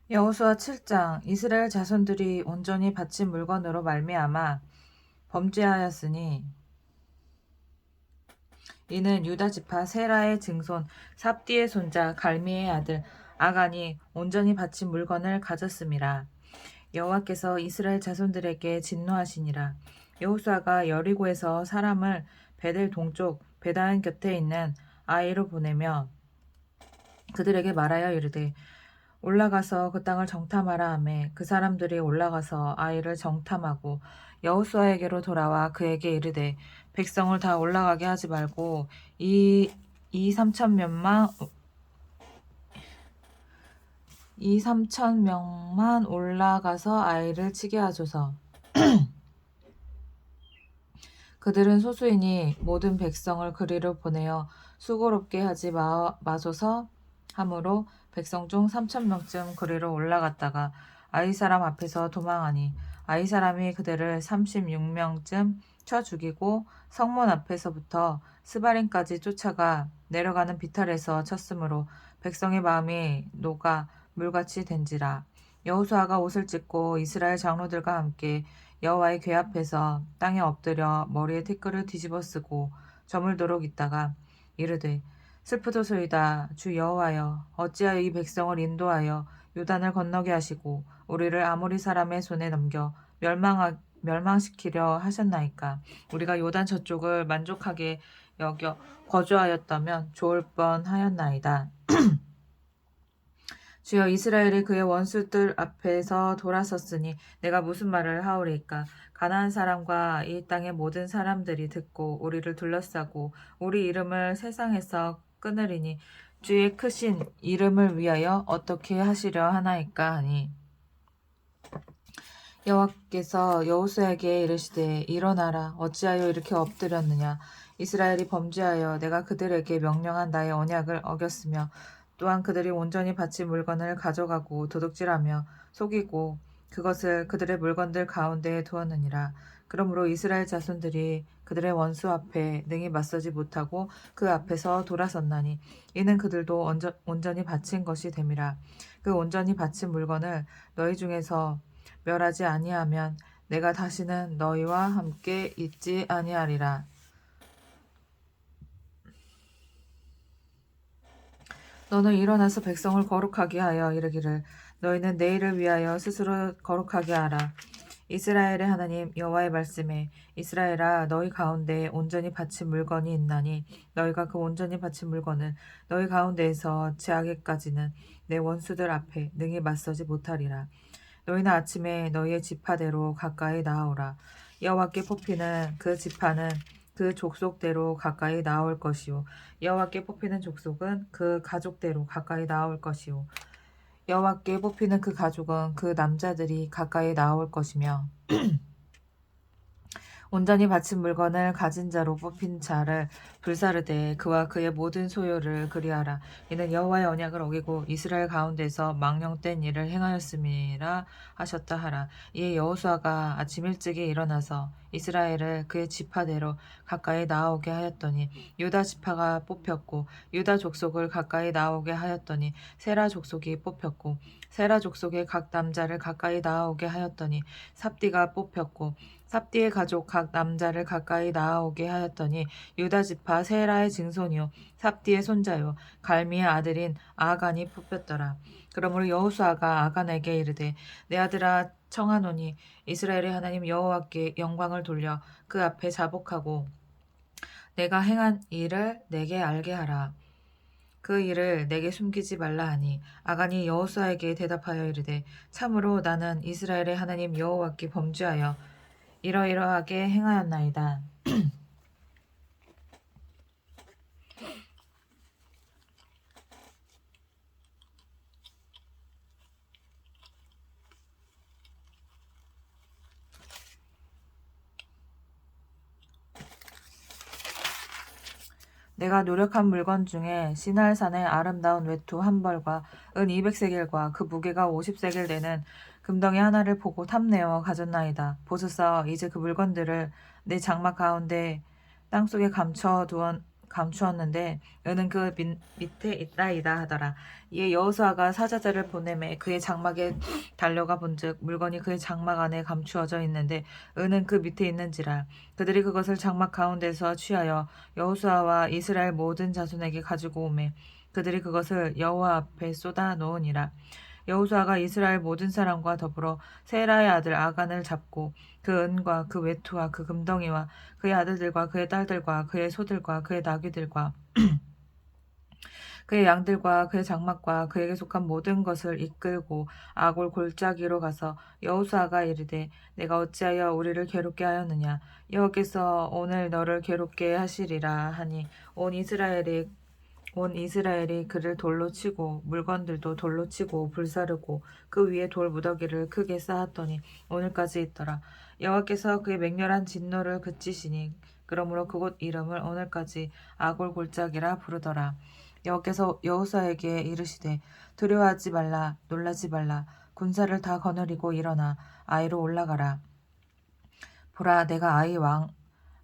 여호수아 7장. 이스라엘 자손들이 온전히 바친 물건으로 말미암아 범죄하였으니 이는 유다 지파 세라의 증손 삽디의 손자 갈미의 아들 아간이 온전히 바친 물건을 가졌음이라. 여호와께서 이스라엘 자손들에게 진노하시니라. 여호수아가 여리고에서 사람을 베델 동쪽 베다은 곁에 있는 아이로 보내며 그들에게 말하여 이르되 올라가서 그 땅을 정탐하라 하매 그 사람들이 올라가서 아이를 정탐하고 여호수아에게로 돌아와 그에게 이르되 백성을 다 올라가게 하지 말고 이 삼천 명만 이 삼천 명만 올라가서 아이를 치게 하소서. 그들은 소수이니 모든 백성을 그리로 보내어 수고롭게 하지 마소서 하므로 백성 중 3,000명쯤 그리로 올라갔다가 아이 사람 앞에서 도망하니 아이 사람이 그들을 36명쯤 쳐 죽이고 성문 앞에서부터 스바림까지 쫓아가 내려가는 비탈에서 쳤으므로 백성의 마음이 녹아 물같이 된지라. 여호수아가 옷을 찢고 이스라엘 장로들과 함께 여호와의 궤 앞에서 땅에 엎드려 머리에 티끌을 뒤집어 쓰고 저물도록 있다가 이르되 슬프도소이다. 주 여호와여, 어찌하여 이 백성을 인도하여 요단을 건너게 하시고 우리를 아모리 사람의 손에 넘겨 멸망시키려 하셨나이까. 우리가 요단 저쪽을 만족하게 여겨 거주하였다면 좋을 뻔하였나이다. 주여, 이스라엘이 그의 원수들 앞에서 돌아섰으니 내가 무슨 말을 하오리까. 가나안 사람과 이 땅의 모든 사람들이 듣고 우리를 둘러싸고 우리 이름을 세상에서 끊으리니 주의 크신 이름을 위하여 어떻게 하시려 하나이까 하니 여호와께서 여호수아에게 이르시되 일어나라. 어찌하여 이렇게 엎드렸느냐. 이스라엘이 범죄하여 내가 그들에게 명령한 나의 언약을 어겼으며 또한 그들이 온전히 바친 물건을 가져가고 도둑질하며 속이고 그것을 그들의 물건들 가운데에 두었느니라. 그러므로 이스라엘 자손들이 그들의 원수 앞에 능히 맞서지 못하고 그 앞에서 돌아섰나니 이는 그들도 온전히 바친 것이 됨이라. 그 온전히 바친 물건을 너희 중에서 멸하지 아니하면 내가 다시는 너희와 함께 있지 아니하리라. 너는 일어나서 백성을 거룩하게 하여 이르기를 너희는 내일을 위하여 스스로 거룩하게 하라. 이스라엘의 하나님 여호와의 말씀에 이스라엘아, 너희 가운데 온전히 바친 물건이 있나니 너희가 그 온전히 바친 물건을 너희 가운데에서 제하기까지는 내 원수들 앞에 능히 맞서지 못하리라. 너희는 아침에 너희의 지파대로 가까이 나아오라. 여호와께 뽑히는 그 지파는 그 족속대로 가까이 나올 것이요 여호와께 뽑히는 족속은 그 가족대로 가까이 나올 것이요 여호와께 뽑히는 그 가족은 그 남자들이 가까이 나올 것이며 온전히 바친 물건을 가진 자로 뽑힌 자를 불사르되 그와 그의 모든 소유를 그리하라. 이는 여호와의 언약을 어기고 이스라엘 가운데서 망령된 일을 행하였음이라 하셨다 하라. 이에 여호수아가 아침 일찍이 일어나서 이스라엘을 그의 지파대로 가까이 나오게 하였더니 유다 지파가 뽑혔고 유다 족속을 가까이 나오게 하였더니 세라 족속이 뽑혔고 세라 족속의 각 남자를 가까이 나오게 하였더니 삽디가 뽑혔고 삽디의 가족 각 남자를 가까이 나아오게 하였더니 유다 지파 세라의 증손이요 삽디의 손자요 갈미의 아들인 아간이 뽑혔더라. 그러므로 여호수아가 아간에게 이르되 내 아들아 청하노니 이스라엘의 하나님 여호와께 영광을 돌려 그 앞에 자복하고 내가 행한 일을 내게 알게 하라. 그 일을 내게 숨기지 말라 하니 아간이 여호수아에게 대답하여 이르되 참으로 나는 이스라엘의 하나님 여호와께 범죄하여 이러이러하게 행하였나이다. 내가 노력한 물건 중에 시날산의 아름다운 외투 한 벌과 은 200세겔과 그 무게가 50세겔 되는 금덩이 하나를 보고 탐내어 가졌나이다. 보소서, 이제 그 물건들을 내 장막 가운데 땅속에 감추었는데 은은 그 밑에 있다이다 하더라. 이에 여호수아가 사자들을 보내매 그의 장막에 달려가 본즉 물건이 그의 장막 안에 감추어져 있는데 은은 그 밑에 있는지라. 그들이 그것을 장막 가운데서 취하여 여호수아와 이스라엘 모든 자손에게 가지고 오매 그들이 그것을 여호와 앞에 쏟아 놓으니라. 여호수아가 이스라엘 모든 사람과 더불어 세라의 아들 아간을 잡고 그 은과 그 외투와 그 금덩이와 그의 아들들과 그의 딸들과 그의 소들과 그의 나귀들과 그의 양들과 그의 장막과 그에게 속한 모든 것을 이끌고 아골 골짜기로 가서 여호수아가 이르되 내가 어찌하여 우리를 괴롭게 하였느냐 여호와께서 오늘 너를 괴롭게 하시리라 하니 온 이스라엘이 그를 돌로 치고 물건들도 돌로 치고 불사르고 그 위에 돌 무더기를 크게 쌓았더니 오늘까지 있더라. 여호와께서 그의 맹렬한 진노를 그치시니 그러므로 그곳 이름을 오늘까지 아골 골짜기라 부르더라. 여호와께서 여호수아에게 이르시되 두려워하지 말라 놀라지 말라 군사를 다 거느리고 일어나 아이로 올라가라. 보라 내가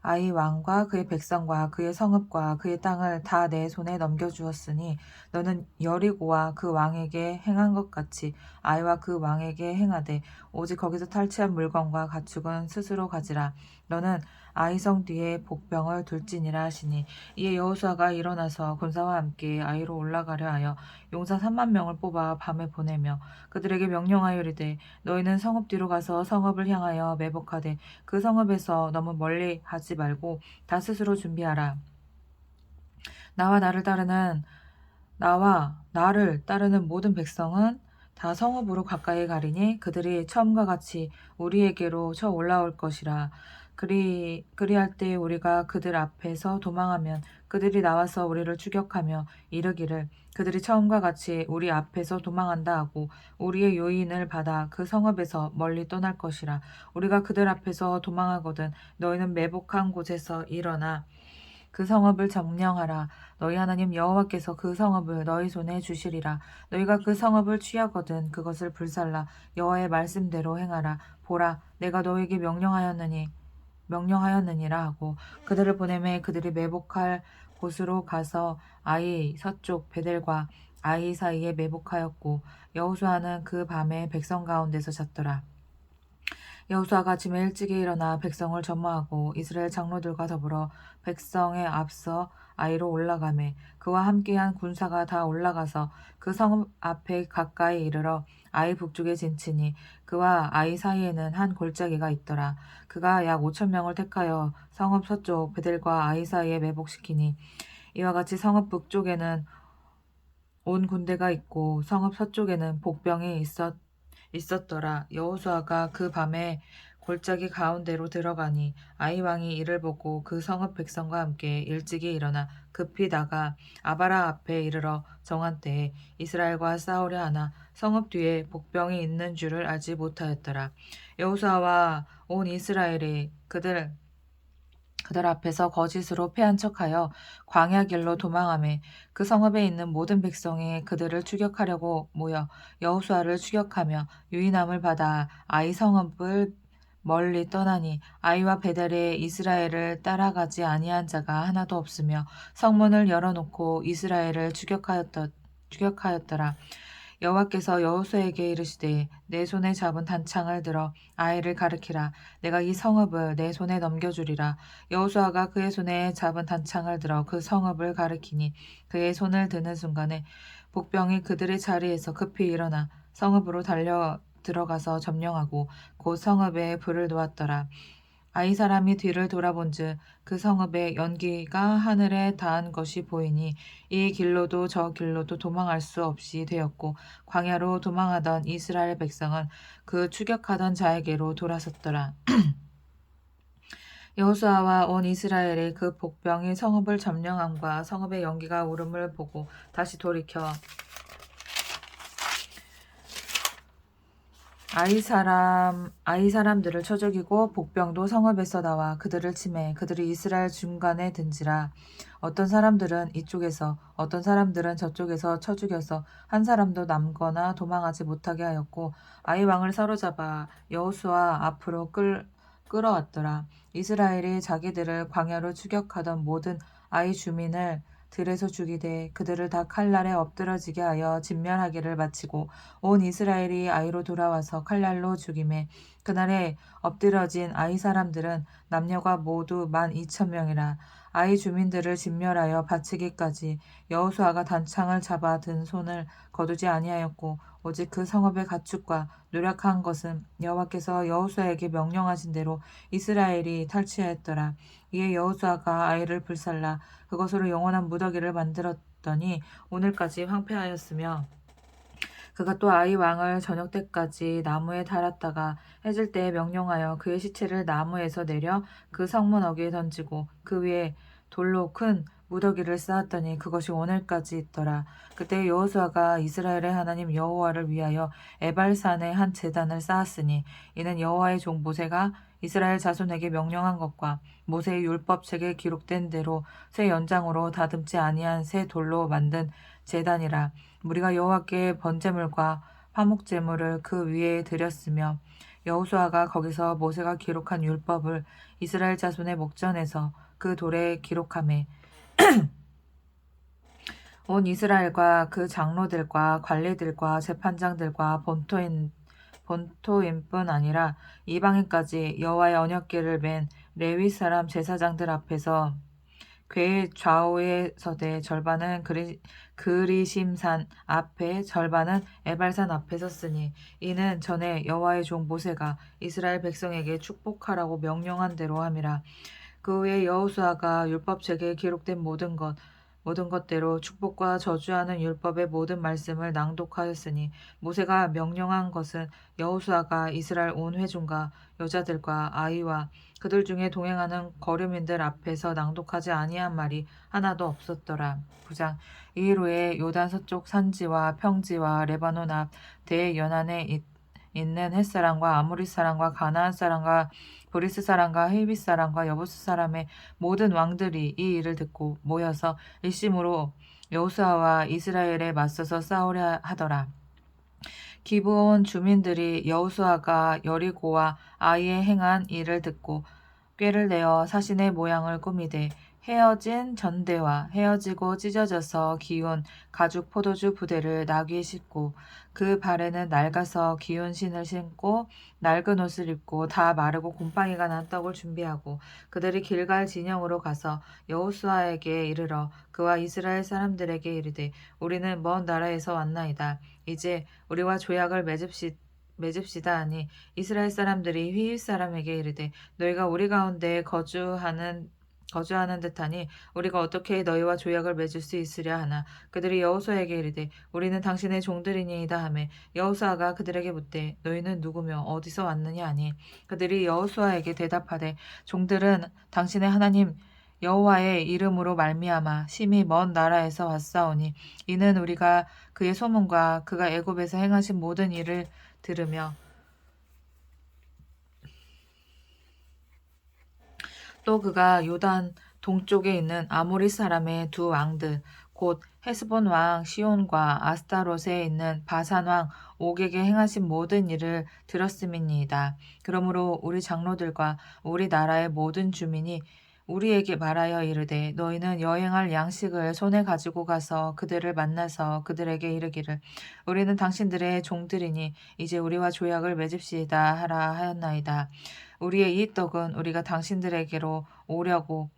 아이 왕과 그의 백성과 그의 성읍과 그의 땅을 다 내 손에 넘겨주었으니 너는 여리고와 그 왕에게 행한 것 같이 아이와 그 왕에게 행하되 오직 거기서 탈취한 물건과 가축은 스스로 가지라. 너는 아이성 뒤에 복병을 둘지니라 하시니 이에 여호수아가 일어나서 군사와 함께 아이로 올라가려 하여 용사 3만 명을 뽑아 밤에 보내며 그들에게 명령하여 이르되 너희는 성읍 뒤로 가서 성읍을 향하여 매복하되 그 성읍에서 너무 멀리 하지 말고 다 스스로 준비하라. 나와 나를 따르는 모든 백성은 다 성읍으로 가까이 가리니 그들이 처음과 같이 우리에게로 쳐 올라올 것이라. 그리할 때 우리가 그들 앞에서 도망하면 그들이 나와서 우리를 추격하며 이르기를 그들이 처음과 같이 우리 앞에서 도망한다 하고 우리의 요인을 받아 그 성읍에서 멀리 떠날 것이라. 우리가 그들 앞에서 도망하거든 너희는 매복한 곳에서 일어나 그 성읍을 점령하라. 너희 하나님 여호와께서 그 성읍을 너희 손에 주시리라. 너희가 그 성읍을 취하거든 그것을 불살라 여호와의 말씀대로 행하라. 보라 내가 너희에게 명령하였느니라 하고 그들을 보내매 그들이 매복할 곳으로 가서 아이 서쪽 베델과 아이 사이에 매복하였고 여호수아는 그 밤에 백성 가운데서 잤더라. 여호수아가 아침에 일찍이 일어나 백성을 점거하고 이스라엘 장로들과 더불어 백성에 앞서 아이로 올라가매 그와 함께한 군사가 다 올라가서 그 성읍 앞에 가까이 이르러 아이 북쪽에 진치니 그와 아이 사이에는 한 골짜기가 있더라. 그가 약 5천 명을 택하여 성읍 서쪽 베델과 아이 사이에 매복시키니 이와 같이 성읍 북쪽에는 온 군대가 있고 성읍 서쪽에는 복병이 있었더라. 여호수아가 그 밤에 골짜기 가운데로 들어가니 아이 왕이 이를 보고 그 성읍 백성과 함께 일찍이 일어나 급히 나가 아바라 앞에 이르러 정한 때에 이스라엘과 싸우려 하나 성읍 뒤에 복병이 있는 줄을 알지 못하였더라. 여호수아와 온 이스라엘이 그들 앞에서 거짓으로 패한 척하여 광야 길로 도망하매 그 성읍에 있는 모든 백성이 그들을 추격하려고 모여 여호수아를 추격하며 유인함을 받아 아이 성읍을 멀리 떠나니 아이와 베델에 이스라엘을 따라가지 아니한 자가 하나도 없으며 성문을 열어놓고 이스라엘을 추격하였더라. 여호와께서 여호수아에게 이르시되 내 손에 잡은 단창을 들어 아이를 가리키라. 내가 이 성읍을 내 손에 넘겨주리라. 여호수아가 그의 손에 잡은 단창을 들어 그 성읍을 가리키니 그의 손을 드는 순간에 복병이 그들의 자리에서 급히 일어나 성읍으로 달려 들어가서 점령하고 곧 성읍에 불을 놓았더라. 아이 사람이 뒤를 돌아본즉 그 성읍에 연기가 하늘에 닿은 것이 보이니 이 길로도 저 길로도 도망할 수 없이 되었고 광야로 도망하던 이스라엘 백성은 그 추격하던 자에게로 돌아섰더라. 여호수아와 온 이스라엘이 그 복병이 성읍을 점령함과 성읍의 연기가 오름을 보고 다시 돌이켜 아이 사람들을 쳐 죽이고 복병도 성읍에서 나와 그들을 치매 그들이 이스라엘 중간에 든지라. 어떤 사람들은 이쪽에서 어떤 사람들은 저쪽에서 쳐 죽여서 한 사람도 남거나 도망하지 못하게 하였고 아이 왕을 사로잡아 여호수아 앞으로 끌어왔더라. 이스라엘이 자기들을 광야로 추격하던 모든 아이 주민을 들에서 죽이되 그들을 다 칼날에 엎드러지게 하여 진멸하기를 마치고 온 이스라엘이 아이로 돌아와서 칼날로 죽임에 그날에 엎드러진 아이 사람들은 남녀가 모두 12,000명이라. 아이 주민들을 진멸하여 바치기까지 여호수아가 단창을 잡아 든 손을 거두지 아니하였고 오직 그 성읍의 가축과 노력한 것은 여호와께서 여호수아에게 명령하신 대로 이스라엘이 탈취하였더라. 이에 여호수아가 아이를 불살라 그것으로 영원한 무더기를 만들었더니 오늘까지 황폐하였으며 그가 또 아이 왕을 저녁 때까지 나무에 달았다가 해질 때에 명령하여 그의 시체를 나무에서 내려 그 성문 어귀에 던지고 그 위에 돌로 큰 무더기를 쌓았더니 그것이 오늘까지 있더라. 그때 여호수아가 이스라엘의 하나님 여호와를 위하여 에발산에 한 제단을 쌓았으니 이는 여호와의 종 모세가 이스라엘 자손에게 명령한 것과 모세의 율법책에 기록된 대로 새 연장으로 다듬지 아니한 새 돌로 만든 제단이라. 우리가 여호와께 번제물과 화목제물을 그 위에 드렸으며 여호수아가 거기서 모세가 기록한 율법을 이스라엘 자손의 목전에서 그 돌에 기록하매 온 이스라엘과 그 장로들과 관리들과 재판장들과 본토인뿐 아니라 이방인까지 여호와의 언약궤를 맨 레위 사람 제사장들 앞에서 궤 좌우에 서되 절반은 그리심산 앞에 절반은 에발산 앞에 섰으니 이는 전에 여호와의 종 모세가 이스라엘 백성에게 축복하라고 명령한 대로 함이라. 그 후에 여호수아가 율법책에 기록된 모든 것대로 축복과 저주하는 율법의 모든 말씀을 낭독하였으니 모세가 명령한 것은 여호수아가 이스라엘 온 회중과 여자들과 아이와 그들 중에 동행하는 거류민들 앞에서 낭독하지 아니한 말이 하나도 없었더라. 9장. 이 일 후에 요단 서쪽 산지와 평지와 레바논 앞 대연안에 있는 햇사람과 아모리 사람과 가나안 사람과 브리스 사람과 히빗 사람과 여부스 사람의 모든 왕들이 이 일을 듣고 모여서 일심으로 여호수아와 이스라엘에 맞서서 싸우려 하더라. 기브온 주민들이 여호수아가 여리고와 아이에 행한 일을 듣고 꾀를 내어 사신의 모양을 꾸미되 헤어진 전대와 헤어지고 찢어져서 기운 가죽 포도주 부대를 나귀에 싣고 그 발에는 낡아서 기운 신을 신고 낡은 옷을 입고 다 마르고 곰팡이가 난 떡을 준비하고 그들이 길갈 진영으로 가서 여호수아에게 이르러 그와 이스라엘 사람들에게 이르되 우리는 먼 나라에서 왔나이다. 이제 우리와 조약을 맺읍시다 하니 이스라엘 사람들이 휘윗 사람에게 이르되 너희가 우리 가운데 거주하는 듯하니 우리가 어떻게 너희와 조약을 맺을 수 있으랴 하나 그들이 여호수아에게 이르되 우리는 당신의 종들이니이다 하매 여호수아가 그들에게 묻되 너희는 누구며 어디서 왔느냐 하니 그들이 여호수아에게 대답하되 종들은 당신의 하나님 여호와의 이름으로 말미암아 심히 먼 나라에서 왔사오니 이는 우리가 그의 소문과 그가 애굽에서 행하신 모든 일을 들으며 또 그가 요단 동쪽에 있는 아모리 사람의 두 왕들 곧 헤스본 왕 시온과 아스타롯에 있는 바산 왕 옥에게 행하신 모든 일을 들었음이니이다. 그러므로 우리 장로들과 우리 나라의 모든 주민이 우리에게 말하여 이르되 너희는 여행할 양식을 손에 가지고 가서 그들을 만나서 그들에게 이르기를 우리는 당신들의 종들이니 이제 우리와 조약을 맺읍시다 하라 하였나이다. 우리의 이 떡은 우리가 당신들에게로 오려고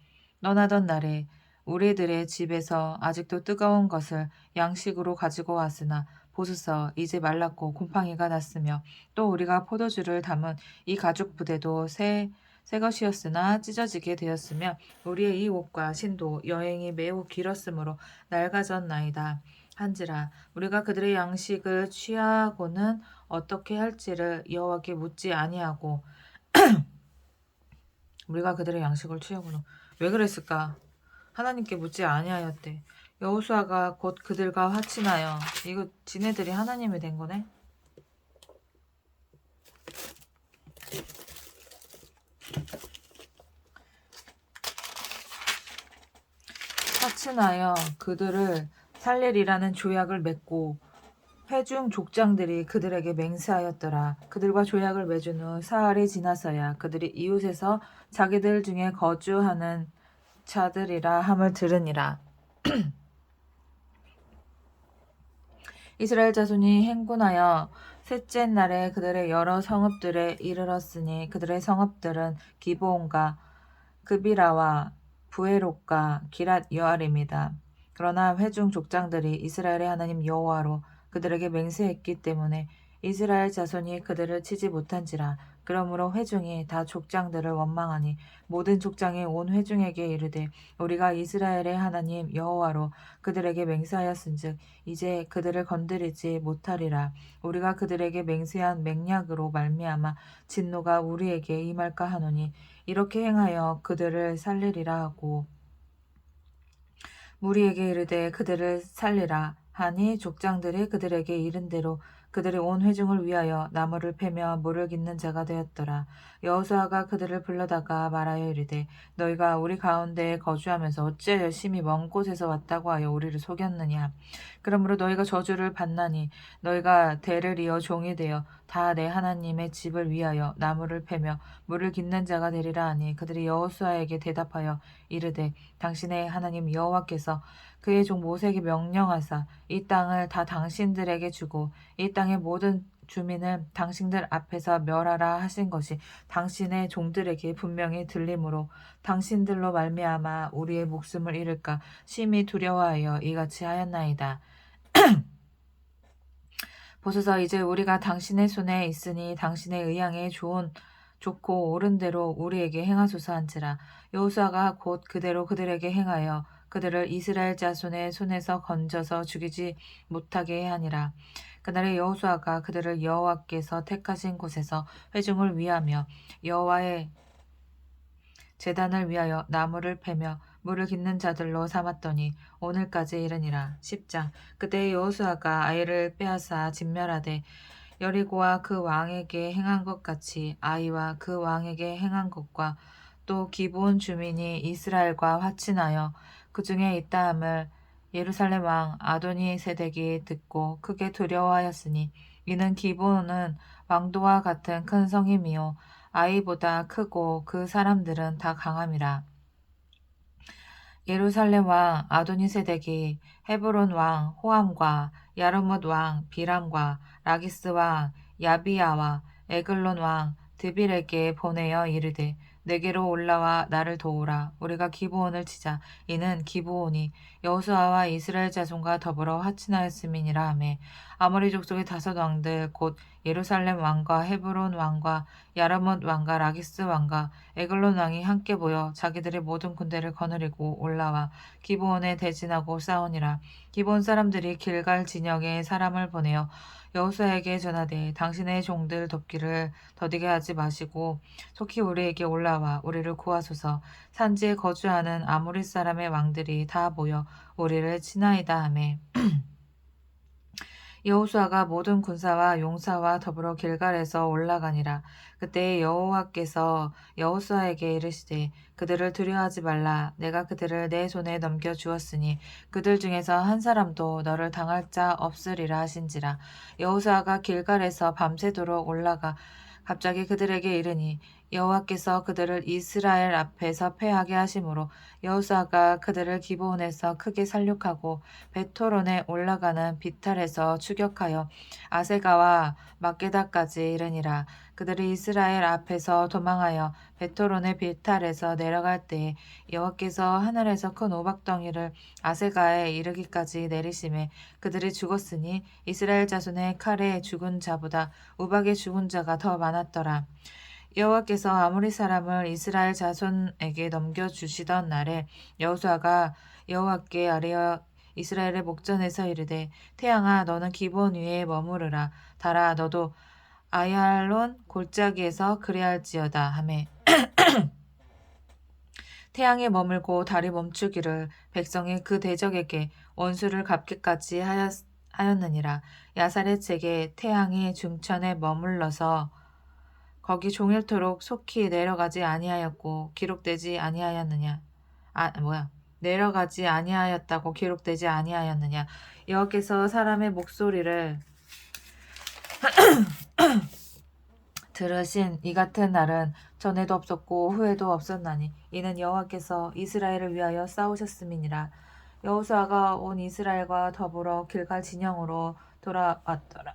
떠나던 날에 우리들의 집에서 아직도 뜨거운 것을 양식으로 가지고 왔으나 보소서 이제 말랐고 곰팡이가 났으며 또 우리가 포도주를 담은 이 가죽 부대도 새 것이었으나 찢어지게 되었으며 우리의 이 옷과 신도 여행이 매우 길었으므로 낡아졌나이다. 한지라 우리가 그들의 양식을 취하고는 어떻게 할지를 여호와께 묻지 아니하고 우리가 그들의 양식을 취하고는 왜 그랬을까? 하나님께 묻지 아니하였대. 여호수아가 곧 그들과 화친하여 이거 지네들이 하나님이 된 거네. 화친하여 그들을 살리리라는 조약을 맺고 회중 족장들이 그들에게 맹세하였더라. 그들과 조약을 맺은 후 사흘이 지나서야 그들이 이웃에서 자기들 중에 거주하는 자들이라 함을 들으니라. 이스라엘 자손이 행군하여 셋째 날에 그들의 여러 성읍들에 이르렀으니 그들의 성읍들은 기브온과 그비라와 부에롯과 기랏 여알입니다. 그러나 회중 족장들이 이스라엘의 하나님 여호와로 그들에게 맹세했기 때문에 이스라엘 자손이 그들을 치지 못한지라. 그러므로 회중이 다 족장들을 원망하니 모든 족장이 온 회중에게 이르되 우리가 이스라엘의 하나님 여호와로 그들에게 맹세하였은즉 이제 그들을 건드리지 못하리라. 우리가 그들에게 맹세한 맹약으로 말미암아 진노가 우리에게 임할까 하노니 이렇게 행하여 그들을 살리리라 하고 무리에게 이르되 그들을 살리라 하니 족장들이 그들에게 이른 대로 그들이 온 회중을 위하여 나무를 패며 물을 깃는 자가 되었더라. 여호수아가 그들을 불러다가 말하여 이르되 너희가 우리 가운데에 거주하면서 어찌하여 심히 먼 곳에서 왔다고 하여 우리를 속였느냐. 그러므로 너희가 저주를 받나니 너희가 대를 이어 종이 되어 다 내 하나님의 집을 위하여 나무를 패며 물을 깃는 자가 되리라 하니 그들이 여호수아에게 대답하여 이르되 당신의 하나님 여호와께서 그의 종 모세에게 명령하사 이 땅을 다 당신들에게 주고 이 땅의 모든 주민을 당신들 앞에서 멸하라 하신 것이 당신의 종들에게 분명히 들리므로 당신들로 말미암아 우리의 목숨을 잃을까 심히 두려워하여 이같이 하였나이다. 보소서 이제 우리가 당신의 손에 있으니 당신의 의향에 좋고 옳은 대로 우리에게 행하소서 한지라. 여호수아가 곧 그대로 그들에게 행하여 그들을 이스라엘 자손의 손에서 건져서 죽이지 못하게 하니라. 그날에 여호수아가 그들을 여호와께서 택하신 곳에서 회중을 위하며 여호와의 제단을 위하여 나무를 패며 물을 깃는 자들로 삼았더니 오늘까지 이르니라. 10장. 그때 여호수아가 아이를 빼앗아 진멸하되 여리고와 그 왕에게 행한 것 같이 아이와 그 왕에게 행한 것과 또 기브온 주민이 이스라엘과 화친하여 그 중에 있다함을 예루살렘 왕 아도니 세덱이 듣고 크게 두려워하였으니 이는 기브온은 왕도와 같은 큰 성임이요 아이보다 크고 그 사람들은 다 강함이라. 예루살렘 왕 아도니세덱이 헤브론 왕 호암과 야르뭇 왕 비람과 라기스 왕 야비야와 에글론 왕 드빌에게 보내어 이르되 내게로 올라와 나를 도우라. 우리가 기브온을 치자. 이는 기브온이 여호수아와 이스라엘 자손과 더불어 화친하였음이니라 하매 아모리 족속의 5 왕들 곧 예루살렘 왕과 헤브론 왕과 야르뭇 왕과 라기스 왕과 에글론 왕이 함께 모여 자기들의 모든 군대를 거느리고 올라와 기브온에 대진하고 싸우니라. 기브온 사람들이 길갈 진영에 사람을 보내어 여호수아에게 전하되 당신의 종들 돕기를 더디게 하지 마시고 속히 우리에게 올라와 우리를 구하소서. 산지에 거주하는 아모리 사람의 왕들이 다 모여 우리를 치나이다 하매 여호수아가 모든 군사와 용사와 더불어 길갈에서 올라가니라. 그때 여호와께서 여호수아에게 이르시되 그들을 두려워하지 말라. 내가 그들을 내 손에 넘겨 주었으니 그들 중에서 한 사람도 너를 당할 자 없으리라 하신지라. 여호수아가 길갈에서 밤새도록 올라가 갑자기 그들에게 이르니 여호와께서 그들을 이스라엘 앞에서 패하게 하심으로 여호수아가 그들을 기브온에서 크게 살육하고 베토론에 올라가는 비탈에서 추격하여 아세가와 막게다까지 이르니라. 그들이 이스라엘 앞에서 도망하여 베토론의 비탈에서 내려갈 때에 여호와께서 하늘에서 큰 우박덩이를 아세가에 이르기까지 내리심에 그들이 죽었으니 이스라엘 자손의 칼에 죽은 자보다 우박에 죽은 자가 더 많았더라. 여호와께서 아모리 사람을 이스라엘 자손에게 넘겨주시던 날에 여호수아가 여호와께 아뢰어 이스라엘의 목전에서 이르되 태양아 너는 기브온 위에 머무르라. 달아 너도 아얄론 골짜기에서 그리할지어다 하매 태양이 머물고 달이 멈추기를 백성이 그 대적에게 원수를 갚기까지 하였느니라. 야살의 책에 태양이 중천에 머물러서 거기 종일토록 속히 내려가지 아니하였고 기록되지 아니하였느냐. 내려가지 아니하였다고 기록되지 아니하였느냐. 여호와께서 사람의 목소리를 들으신 이 같은 날은 전에도 없었고 후에도 없었나니 이는 여호와께서 이스라엘을 위하여 싸우셨음이니라. 여호수아가 온 이스라엘과 더불어 길갈 진영으로 돌아왔더라.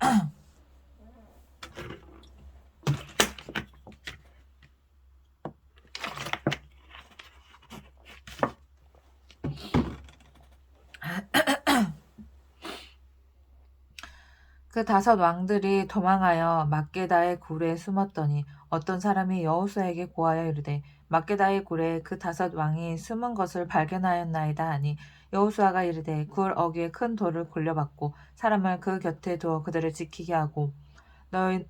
그 다섯 왕들이 도망하여 막게다의 굴에 숨었더니 어떤 사람이 여호수아에게 고하여 이르되 막게다의 굴에 그 다섯 왕이 숨은 것을 발견하였나이다 하니 여호수아가 이르되 굴 어귀에 큰 돌을 굴려받고 사람을 그 곁에 두어 그들을 지키게 하고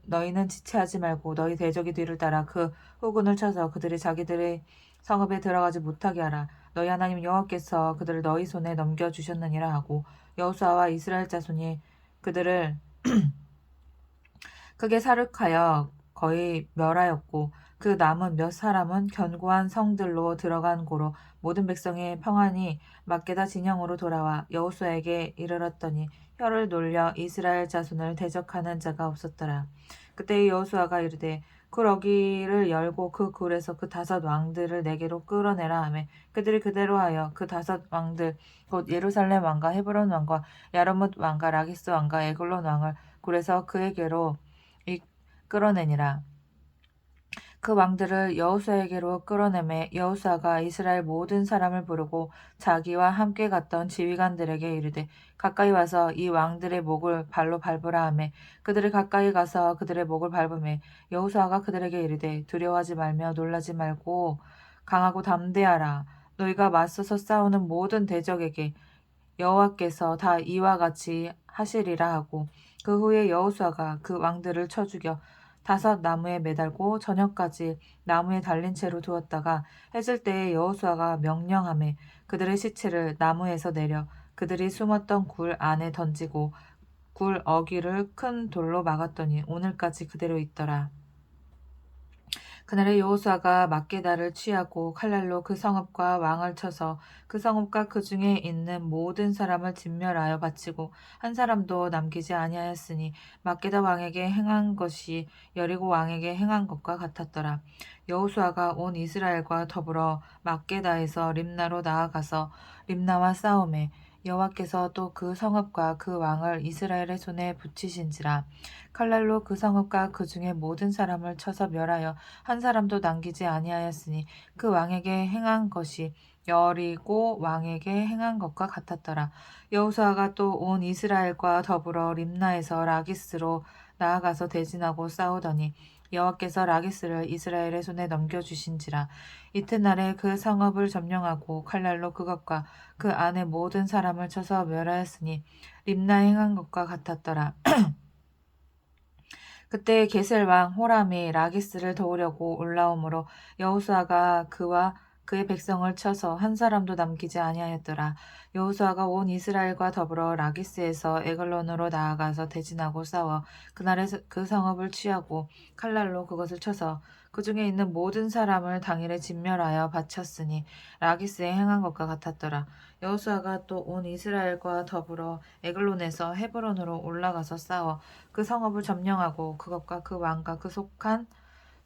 너희는 지체하지 말고 너희 대적의 뒤를 따라 그 후군을 쳐서 그들이 자기들의 성읍에 들어가지 못하게 하라. 너희 하나님 여호와께서 그들을 너희 손에 넘겨주셨느니라 하고 여호수아와 이스라엘 자손이 그들을 크게 사륙하여 거의 멸하였고 그 남은 몇 사람은 견고한 성들로 들어간 고로 모든 백성이 평안히 막게다 진영으로 돌아와 여호수아에게 이르렀더니 혀를 놀려 이스라엘 자손을 대적하는 자가 없었더라. 그때 여호수아가 이르되 굴 어귀를 열고 그 굴에서 그 다섯 왕들을 내게로 끌어내라 하며 그들이 그대로 하여 그 다섯 왕들 곧 예루살렘 왕과 헤브론 왕과 야르뭇 왕과 라기스 왕과 에글론 왕을 굴에서 그에게로 끌어내니라. 그 왕들을 여호수아에게로 끌어내매 여호수아가 이스라엘 모든 사람을 부르고 자기와 함께 갔던 지휘관들에게 이르되 가까이 와서 이 왕들의 목을 발로 밟으라 하매 그들이 가까이 가서 그들의 목을 밟으매 여호수아가 그들에게 이르되 두려워하지 말며 놀라지 말고 강하고 담대하라. 너희가 맞서서 싸우는 모든 대적에게 여호와께서 다 이와 같이 하시리라 하고 그 후에 여호수아가 그 왕들을 쳐 죽여 다섯 나무에 매달고 저녁까지 나무에 달린 채로 두었다가 해질 때에 여호수아가 명령하매 그들의 시체를 나무에서 내려 그들이 숨었던 굴 안에 던지고 굴 어귀를 큰 돌로 막았더니 오늘까지 그대로 있더라. 그날에 여호수아가 막게다를 취하고 칼날로 그 성읍과 왕을 쳐서 그 성읍과 그 중에 있는 모든 사람을 진멸하여 바치고 한 사람도 남기지 아니하였으니 막게다 왕에게 행한 것이 여리고 왕에게 행한 것과 같았더라. 여호수아가 온 이스라엘과 더불어 막게다에서 림나로 나아가서 림나와 싸우매 여호와께서 또 그 성읍과 그 왕을 이스라엘의 손에 붙이신지라. 칼날로 그 성읍과 그 중에 모든 사람을 쳐서 멸하여 한 사람도 남기지 아니하였으니 그 왕에게 행한 것이 여리고 왕에게 행한 것과 같았더라. 여호수아가 또 온 이스라엘과 더불어 림나에서 라기스로 나아가서 대진하고 싸우더니 여호와께서 라기스를 이스라엘의 손에 넘겨주신지라. 이튿날에 그 성읍을 점령하고 칼날로 그것과 그 안에 모든 사람을 쳐서 멸하였으니 림나에 행한 것과 같았더라. 그때 게셀 왕 호람이 라기스를 도우려고 올라오므로 여호수아가 그와 그의 백성을 쳐서 한 사람도 남기지 아니하였더라. 여호수아가 온 이스라엘과 더불어 라기스에서 에글론으로 나아가서 대진하고 싸워 그날에 그 성읍을 취하고 칼날로 그것을 쳐서 그 중에 있는 모든 사람을 당일에 진멸하여 바쳤으니 라기스에 행한 것과 같았더라. 여호수아가 또 온 이스라엘과 더불어 에글론에서 헤브론으로 올라가서 싸워 그 성읍을 점령하고 그것과 그 왕과 그 속한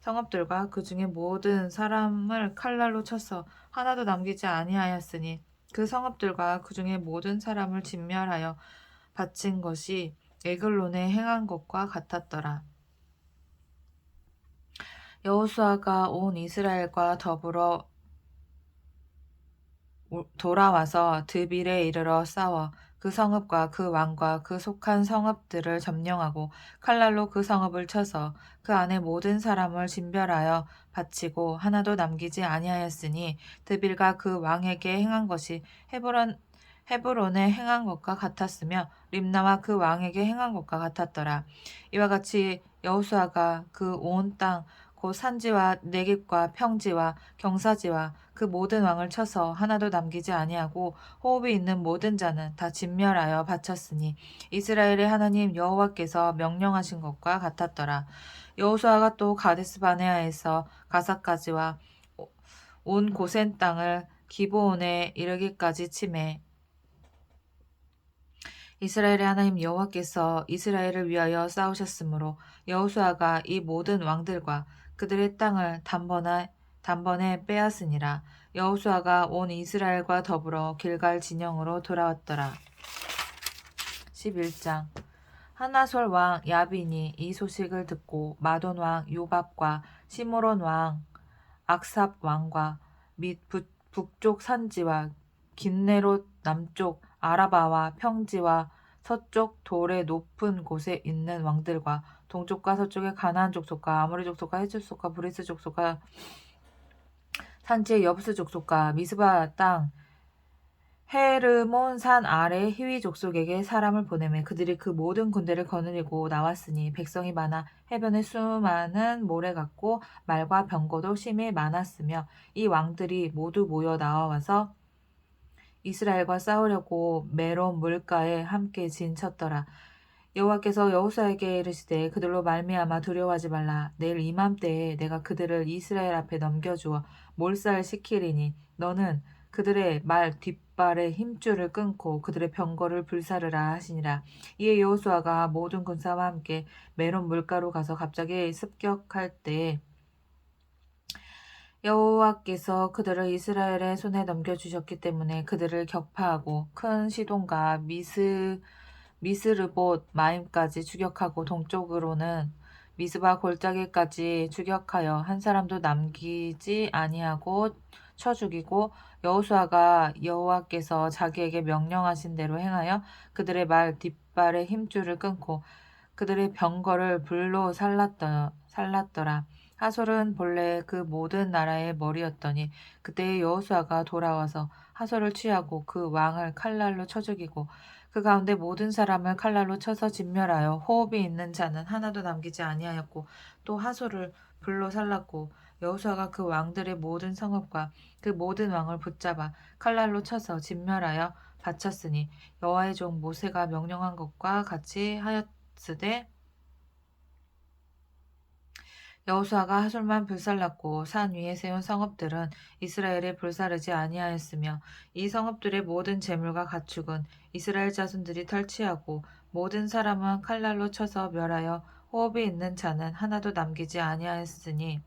성읍들과 그 중에 모든 사람을 칼날로 쳐서 하나도 남기지 아니하였으니 그 성읍들과 그 중에 모든 사람을 진멸하여 바친 것이 에글론에 행한 것과 같았더라. 여호수아가 온 이스라엘과 더불어 돌아와서 드빌에 이르러 싸워 그 성읍과 그 왕과 그 속한 성읍들을 점령하고 칼날로 그 성읍을 쳐서 그 안에 모든 사람을 진멸하여 바치고 하나도 남기지 아니하였으니 드빌과 그 왕에게 행한 것이 헤브론에 행한 것과 같았으며 림나와 그 왕에게 행한 것과 같았더라. 이와 같이 여호수아가 그 온 땅 곧 산지와 내깁과 평지와 경사지와 그 모든 왕을 쳐서 하나도 남기지 아니하고 호흡이 있는 모든 자는 다 진멸하여 바쳤으니 이스라엘의 하나님 여호와께서 명령하신 것과 같았더라. 여호수아가 또 가데스 바네아에서 가사까지와 온 고센 땅을 기브온에 이르기까지 치매 이스라엘의 하나님 여호와께서 이스라엘을 위하여 싸우셨으므로 여호수아가 이 모든 왕들과 그들의 땅을 단번에 단번에 빼앗으니라. 여호수아가 온 이스라엘과 더불어 길갈 진영으로 돌아왔더라. 11장. 하나솔 왕 야빈이 이 소식을 듣고 마돈 왕 요밥과 시므론 왕 악삽 왕과 및 북쪽 산지와 긴네롯 남쪽 아라바와 평지와 서쪽 돌의 높은 곳에 있는 왕들과 동쪽과 서쪽의 가나안 족속과 아모리 족속과 헷 족속과 브리스 족속과 산지의 여부스 족속과 미스바 땅 헤르몬 산 아래 히위 족속에게 사람을 보내매 그들이 그 모든 군대를 거느리고 나왔으니 백성이 많아 해변에 수많은 모래 같고 말과 병거도 심히 많았으며 이 왕들이 모두 모여 나와서 이스라엘과 싸우려고 메론 물가에 함께 진쳤더라. 여호와께서 여호수아에게 이르시되 그들로 말미암아 두려워하지 말라. 내일 이맘때에 내가 그들을 이스라엘 앞에 넘겨주어 몰살시키리니 너는 그들의 말 뒷발의 힘줄을 끊고 그들의 병거를 불사르라 하시니라. 이에 여호수아가 모든 군사와 함께 메론 물가로 가서 갑자기 습격할 때에 여호와께서 그들을 이스라엘의 손에 넘겨주셨기 때문에 그들을 격파하고 큰 시돈과 미스르봇 마임까지 추격하고 동쪽으로는 미스바 골짜기까지 추격하여 한 사람도 남기지 아니하고 쳐 죽이고 여호수아가 여호와께서 자기에게 명령하신 대로 행하여 그들의 말 뒷발의 힘줄을 끊고 그들의 병거를 불로 살랐더라. 하솔은 본래 그 모든 나라의 머리였더니 그때의 여호수아가 돌아와서 하솔을 취하고 그 왕을 칼날로 쳐 죽이고 그 가운데 모든 사람을 칼날로 쳐서 진멸하여 호흡이 있는 자는 하나도 남기지 아니하였고 또 하솔을 불로 살랐고 여호수아가 그 왕들의 모든 성읍과 그 모든 왕을 붙잡아 칼날로 쳐서 진멸하여 바쳤으니 여호와의 종 모세가 명령한 것과 같이 하였으되 여호수아가 하솔만 불살랐고 산 위에 세운 성읍들은 이스라엘에 불사르지 아니하였으며 이 성읍들의 모든 재물과 가축은 이스라엘 자손들이 털취하고 모든 사람은 칼날로 쳐서 멸하여 호흡이 있는 자는 하나도 남기지 아니하였으니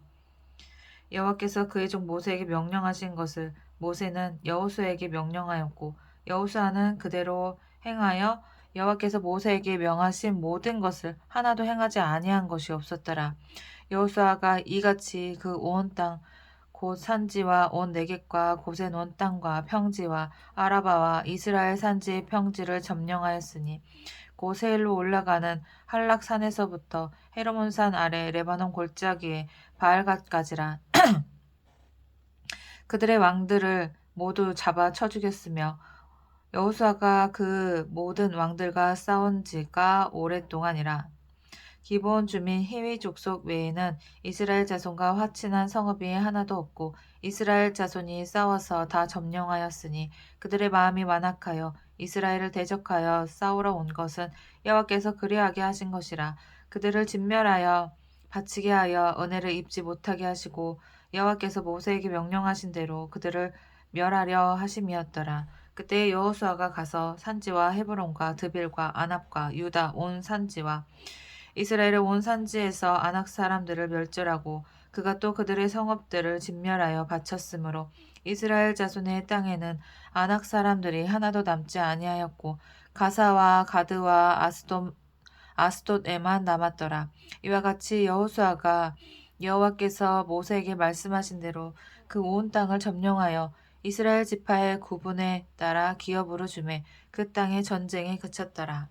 여호와께서 그의 종 모세에게 명령하신 것을 모세는 여호수아에게 명령하였고 여호수아는 그대로 행하여 여호와께서 모세에게 명하신 모든 것을 하나도 행하지 아니한 것이 없었더라. 여호수아가 이같이 그 온 땅 곧 산지와 온 내겝과 고센 온 땅과 평지와 아라바와 이스라엘 산지의 평지를 점령하였으니 곧 세일로 올라가는 한락산에서부터 헤르몬산 아래 레바논 골짜기에 바알갓까지라. 그들의 왕들을 모두 잡아 쳐 죽였으며 여호수아가 그 모든 왕들과 싸운 지가 오랫동안이라. 기본 주민 히위 족속 외에는 이스라엘 자손과 화친한 성읍이 하나도 없고 이스라엘 자손이 싸워서 다 점령하였으니 그들의 마음이 완악하여 이스라엘을 대적하여 싸우러 온 것은 여호와께서 그리하게 하신 것이라. 그들을 진멸하여 바치게 하여 은혜를 입지 못하게 하시고 여호와께서 모세에게 명령하신 대로 그들을 멸하려 하심이었더라. 그때 여호수아가 가서 산지와 헤브론과 드빌과 아납과 유다 온 산지와 이스라엘의 온 산지에서 아낙 사람들을 멸절하고 그가 또 그들의 성읍들을 진멸하여 바쳤으므로 이스라엘 자손의 땅에는 아낙 사람들이 하나도 남지 아니하였고 가사와 가드와 아스돗에만 남았더라. 이와 같이 여호수아가 여호와께서 모세에게 말씀하신 대로 그 온 땅을 점령하여 이스라엘 지파의 구분에 따라 기업으로 주매 그 땅의 전쟁이 그쳤더라.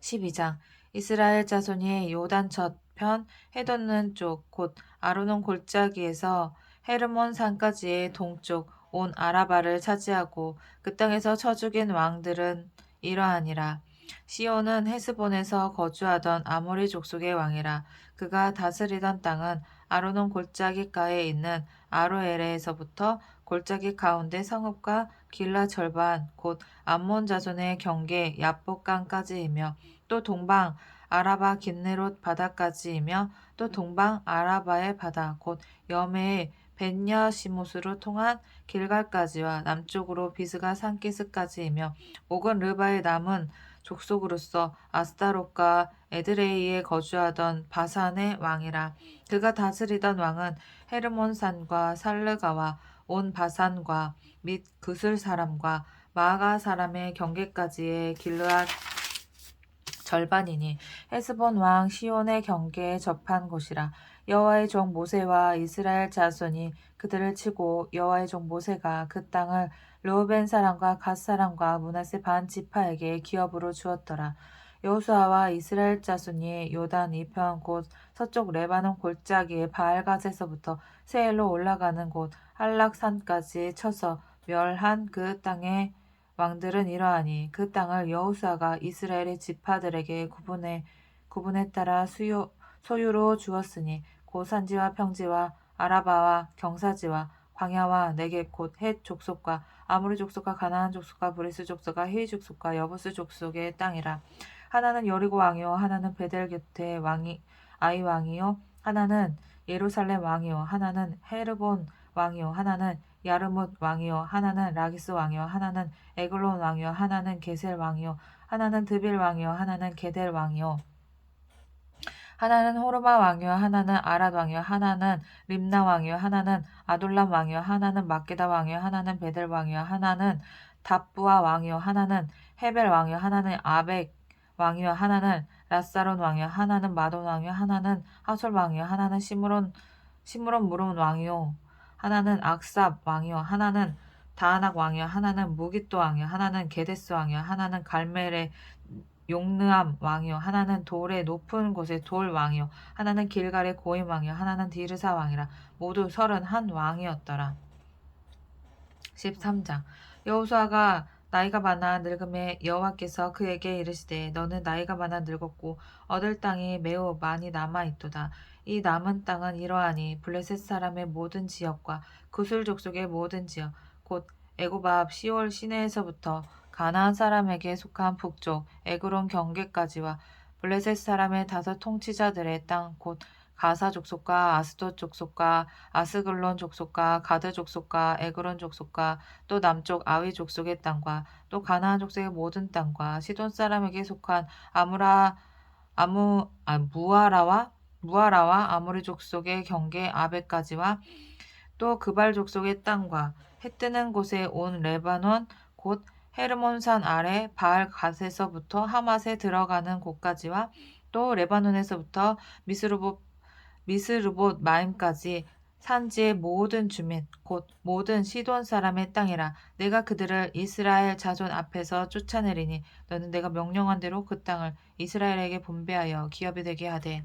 12장. 이스라엘 자손이 요단 저편 해돋는 쪽 곧 아르논 골짜기에서 헤르몬 산까지의 동쪽 온 아라바를 차지하고 그 땅에서 쳐 죽인 왕들은 이러하니라. 시온은 헤스본에서 거주하던 아모리 족속의 왕이라. 그가 다스리던 땅은 아르논 골짜기가에 있는 아로에레에서부터 골짜기 가운데 성읍과 길라 절반 곧 암몬 자손의 경계 야복강까지이며 또 동방 아라바 긴네롯 바다까지이며 또 동방 아라바의 바다 곧 여메의 벤야시못으로 통한 길갈까지와 남쪽으로 비스가 산기스까지이며 옥은 르바의 남은 족속으로서 아스타롯과 에드레이에 거주하던 바산의 왕이라. 그가 다스리던 왕은 헤르몬산과 살르가와 온 바산과 및 그술 사람과 마아가 사람의 경계까지의 길르앗 절반이니 헤스본 왕 시온의 경계에 접한 곳이라. 여호와의 종 모세와 이스라엘 자손이 그들을 치고 여호와의 종 모세가 그 땅을 르우벤 사람과 갓 사람과 므낫세 반 지파에게 기업으로 주었더라. 여호수아와 이스라엘 자손이 요단 이편 곧 서쪽 레바논 골짜기의 바알갓에서부터 세일로 올라가는 곳 한락산까지 쳐서 멸한 그 땅의 왕들은 이러하니 그 땅을 여호수아가 이스라엘의 지파들에게 구분에 따라 소유로 주었으니 곧 산지와 평지와 아라바와 경사지와 광야와 네겝 곧 헷 족속과 아모리 족속과 가나안 족속과 브리스 족속과 히위 족속과 여부스 족속의 땅이라. 하나는 여리고 왕이요 하나는 베델 곁에 아이 왕이요 하나는 예루살렘 왕이요 하나는 헤르본 왕이요 하나는 야르뭇 왕이요 하나는 라기스 왕이요 하나는 에글론 왕이요 하나는 게셀 왕이요 하나는 드빌 왕이요 하나는 게델 왕이요 하나는 호르마 왕이요 하나는 아랏 왕이요 하나는 림나 왕이요 하나는 아둘람 왕이요 하나는 막게다 왕이요 하나는 베델 왕이요 하나는 답부아 왕이요 하나는 헤벨 왕이요 하나는 아벡 왕이요 하나는 라사론 왕이요 하나는 마돈 왕이요 하나는 하솔 왕이요 하나는 시므론 무론 왕이요 하나는 악삽 왕이요 하나는 다하낙 왕이요 하나는 무깃도 왕이요 하나는 게데스 왕이요 하나는 갈멜의 용느암 왕이요 하나는 돌의 높은 곳의 돌 왕이요 하나는 길갈의 고임 왕이요 하나는 디르사 왕이라. 모두 31 왕이었더라. 13장. 여호수아가 나이가 많아 늙음에 여호와께서 그에게 이르시되 너는 나이가 많아 늙었고 얻을 땅이 매우 많이 남아 있도다. 이 남은 땅은 이러하니 블레셋 사람의 모든 지역과 구술 족속의 모든 지역 곧 애굽 앞 시올 시내에서부터 가나안 사람에게 속한 북쪽 에그론 경계까지와 블레셋 사람의 5 통치자들의 땅 곧 가사 족속과 아스돗 족속과 아스글론 족속과 가드 족속과 에그론 족속과 또 남쪽 아위 족속의 땅과 또 가나안 족속의 모든 땅과 시돈 사람에게 속한 무아라와 아모리 족속의 경계 아베까지와 또 그발 족속의 땅과 해 뜨는 곳에 온 레바논 곧 헤르몬산 아래 바알 갓에서부터 하맛에 들어가는 곳까지와 또 레바논에서부터 미스르봇 마임까지 산지의 모든 주민 곧 모든 시돈 사람의 땅이라. 내가 그들을 이스라엘 자손 앞에서 쫓아내리니 너는 내가 명령한 대로 그 땅을 이스라엘에게 분배하여 기업이 되게 하되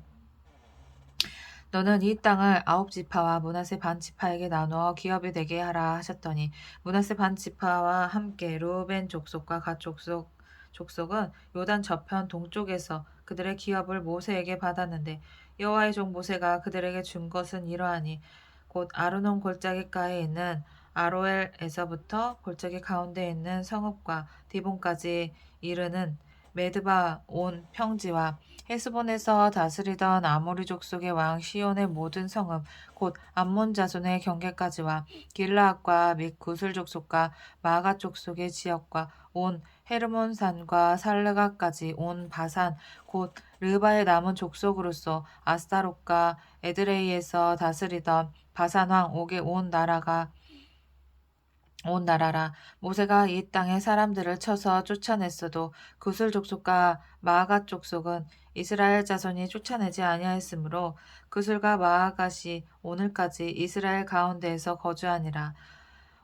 너는 이 땅을 9지파와 므낫세 반 지파에게 나누어 기업이 되게 하라 하셨더니 므낫세 반 지파와 함께 르우벤 족속과 갓 족속은 요단 저편 동쪽에서 그들의 기업을 모세에게 받았는데 여호와의 종 모세가 그들에게 준 것은 이러하니 곧 아르논 골짜기가에 있는 아로엘에서부터 골짜기 가운데 있는 성읍과 디본까지 이르는 메드바 온 평지와 헤스본에서 다스리던 아모리 족속의 왕 시온의 모든 성읍 곧 암몬 자손의 경계까지와 길라앗과 및 구슬 족속과 마가 족속의 지역과 온 헤르몬 산과 살르가까지 온 바산 곧 르바의 남은 족속으로서 아스타롯과 에드레이에서 다스리던 바산 왕 옥의 온 나라라. 모세가 이 땅의 사람들을 쳐서 쫓아냈어도 구슬 족속과 마아갓 족속은 이스라엘 자손이 쫓아내지 아니하였으므로 구슬과 마아갓이 오늘까지 이스라엘 가운데에서 거주하니라.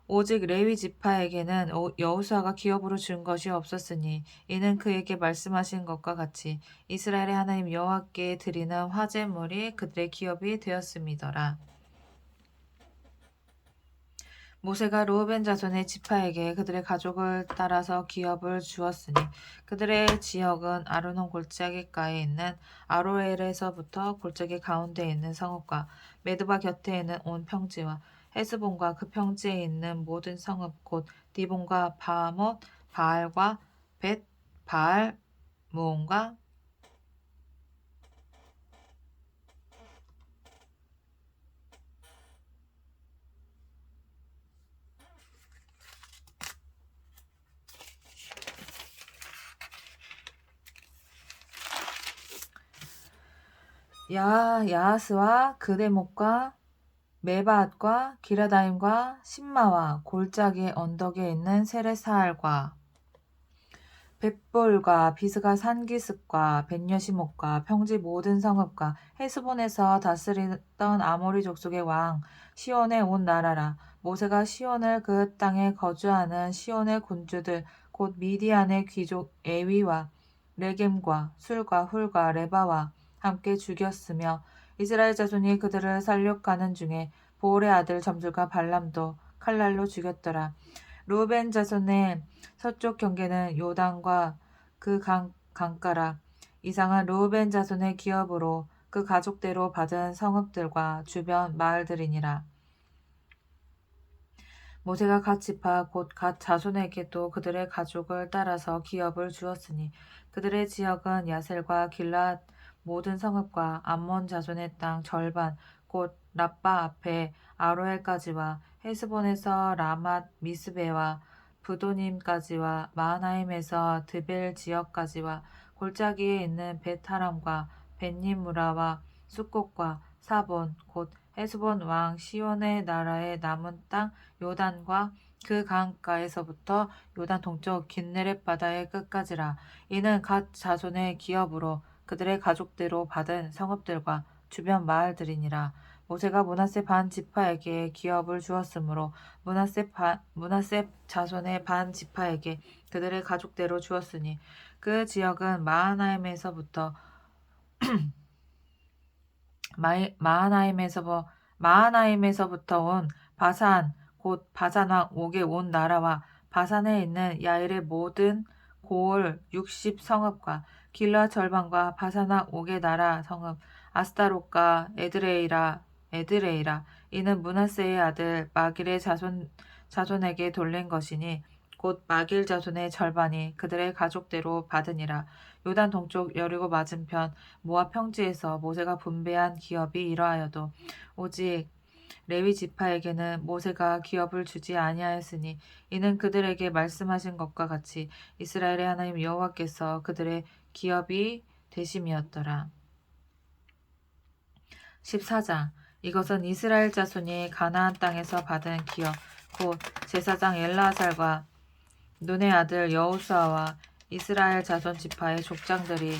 오직 레위 지파에게는 여호수아가 기업으로 준 것이 없었으니 이는 그에게 말씀하신 것과 같이 이스라엘의 하나님 여호와께 드리는 화제물이 그들의 기업이 되었음이더라. 모세가 르우벤 자손의 지파에게 그들의 가족을 따라서 기업을 주었으니 그들의 지역은 아르논 골짜기가에 있는 아로엘에서부터 골짜기 가운데 있는 성읍과 메드바 곁에 있는 온 평지와 헤스본과 그 평지에 있는 모든 성읍 곧 디본과 바하못 바알과 벳 바알 무온과 야하스와 그대목과 메바앗과 기라다임과 신마와 골짜기 언덕에 있는 세레사알과 벳볼과 비스가 산기슭과 벳여시목과 평지 모든 성읍과 헤스본에서 다스리던 아모리 족속의 왕 시온의 온 나라라. 모세가 시온을 그 땅에 거주하는 시온의 군주들 곧 미디안의 귀족 에위와 레겜과 술과 훌과 레바와 함께 죽였으며 이스라엘 자손이 그들을 살려가는 중에 보올의 아들 점술과 발람도 칼날로 죽였더라. 루벤 자손의 서쪽 경계는 요단과 그 강가라. 이상은 루벤 자손의 기업으로 그 가족대로 받은 성읍들과 주변 마을들이니라. 모세가 갓 지파 곧 갓 자손에게도 그들의 가족을 따라서 기업을 주었으니 그들의 지역은 야셀과 길랏 모든 성읍과 암몬 자손의 땅 절반 곧 라빠 앞에 아로엘까지와 헤스본에서 라맛 미스베와 부도님까지와 마하나임에서 드벨 지역까지와 골짜기에 있는 벳하람과 벳니무라와 숫곳과 사본 곧 헤스본 왕 시온의 나라의 남은 땅 요단과 그 강가에서부터 요단 동쪽 긴네렛 바다의 끝까지라. 이는 갓 자손의 기업으로 그들의 가족대로 받은 성읍들과 주변 마을들이니라. 모세가 므낫세 반 지파에게 기업을 주었으므로 므낫세 자손의 반 지파에게 그들의 가족대로 주었으니 그 지역은 마하나임에서부터 온 바산 곧 바산 왕 옥의 온 나라와 바산에 있는 야일의 모든 고을 60 성읍과 길라 절반과 바산 왕 옥의 나라 성읍 아스타롯과 에드레이라 이는 므낫세의 아들 마길의 자손에게 돌린 것이니 곧 마길 자손의 절반이 그들의 가족대로 받으니라. 요단 동쪽 여리고 맞은편 모압 평지에서 모세가 분배한 기업이 이러하여도 오직 레위 지파에게는 모세가 기업을 주지 아니하였으니 이는 그들에게 말씀하신 것과 같이 이스라엘의 하나님 여호와께서 그들의 기업이 되심이었더라. 14장 이것은 이스라엘 자손이 가나안 땅에서 받은 기업 곧 제사장 엘라살과 눈의 아들 여호수아와 이스라엘 자손 지파의 족장들이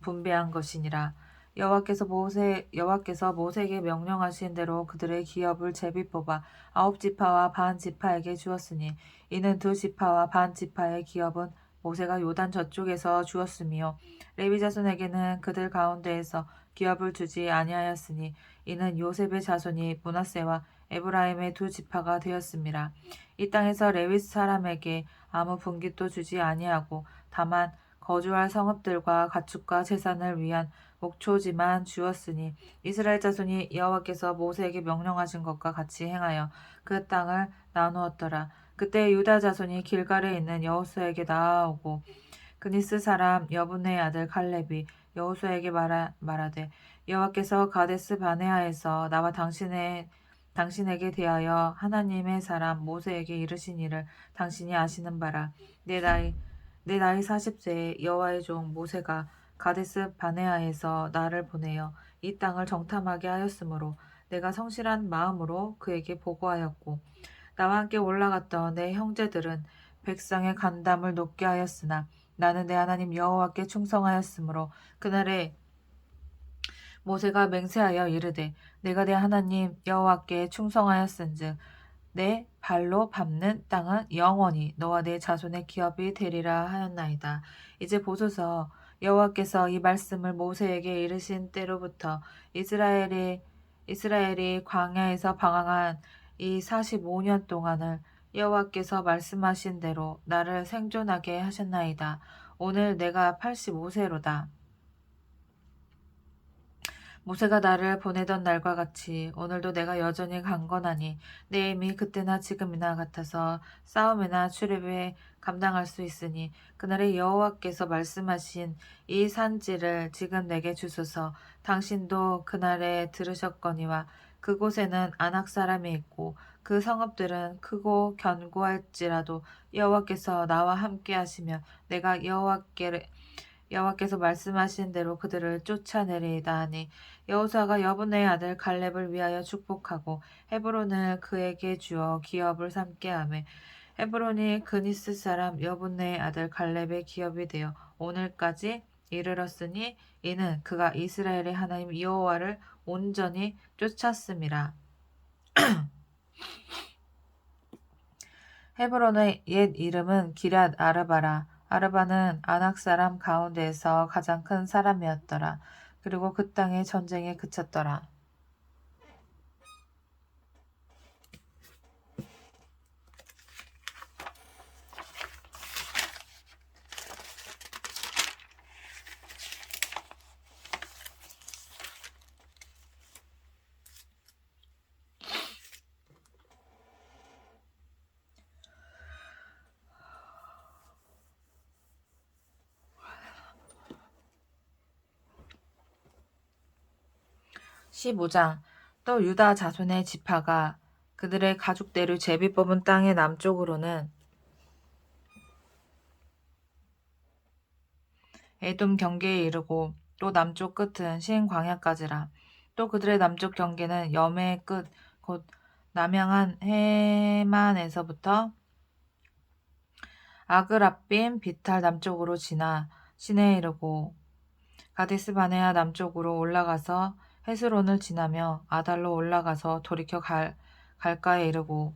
분배한 것이니라. 여호와께서 모세에게 명령하신 대로 그들의 기업을 제비 뽑아 9지파와 반 지파에게 주었으니 이는 2지파와 반 지파의 기업은 모세가 요단 저쪽에서 주었으며 레위 자손에게는 그들 가운데에서 기업을 주지 아니하였으니 이는 요셉의 자손이 므낫세와 에브라임의 2지파가 되었음이라. 이 땅에서 레위 사람에게 아무 분깃도 주지 아니하고 다만 거주할 성읍들과 가축과 재산을 위한 목초지만 주었으니 이스라엘 자손이 여호와께서 모세에게 명령하신 것과 같이 행하여 그 땅을 나누었더라. 그때 유다 자손이 길갈에 있는 여호수아에게 나아오고 그니스 사람 여분의 아들 칼렙이 여호수아에게 말하되 여호와께서 가데스 바네아에서 나와 당신에게 대하여 하나님의 사람 모세에게 이르신 일을 당신이 아시는 바라. 내 나이 40세에 여호와의 종 모세가 가데스 바네아에서 나를 보내어 이 땅을 정탐하게 하였으므로 내가 성실한 마음으로 그에게 보고하였고 나와 함께 올라갔던 내 형제들은 백성의 간담을 높게 하였으나 나는 내 하나님 여호와께 충성하였으므로 그날에 모세가 맹세하여 이르되 내가 내 하나님 여호와께 충성하였은즉 내 발로 밟는 땅은 영원히 너와 내 자손의 기업이 되리라 하였나이다. 이제 보소서 여호와께서 이 말씀을 모세에게 이르신 때로부터 이스라엘이 광야에서 방황한 이 45년 동안을 여호와께서 말씀하신 대로 나를 생존하게 하셨나이다. 오늘 내가 85세로다. 모세가 나를 보내던 날과 같이 오늘도 내가 여전히 강건하니 내 힘이 그때나 지금이나 같아서 싸움이나 출입에 감당할 수 있으니 그날에 여호와께서 말씀하신 이 산지를 지금 내게 주소서. 당신도 그날에 들으셨거니와 그곳에는 아낙 사람이 있고 그 성읍들은 크고 견고할지라도 여호와께서 나와 함께 하시며 내가 여호와께서 말씀하신 대로 그들을 쫓아내리이다 하니 여호수아가 여분의 아들 갈렙을 위하여 축복하고 헤브론을 그에게 주어 기업을 삼게 하며 헤브론이 그니스 사람 여분의 아들 갈렙의 기업이 되어 오늘까지 이르렀으니 이는 그가 이스라엘의 하나님 여호와를 온전히 쫓았음이라. 헤브론의 옛 이름은 기럇 아르바라. 아르바는 아낙 사람 가운데에서 가장 큰 사람이었더라. 그리고 그 땅에 전쟁에 그쳤더라. 15장. 또 유다 자손의 지파가 그들의 가축대로 제비 뽑은 땅의 남쪽으로는 에돔 경계에 이르고 또 남쪽 끝은 신 광야까지라. 또 그들의 남쪽 경계는 염의 끝 곧 남양한 해만에서부터 아그라빔 비탈 남쪽으로 지나 시내에 이르고 가데스 바네아 남쪽으로 올라가서 헤스론을 지나며 아달로 올라가서 돌이켜 갈가에 이르고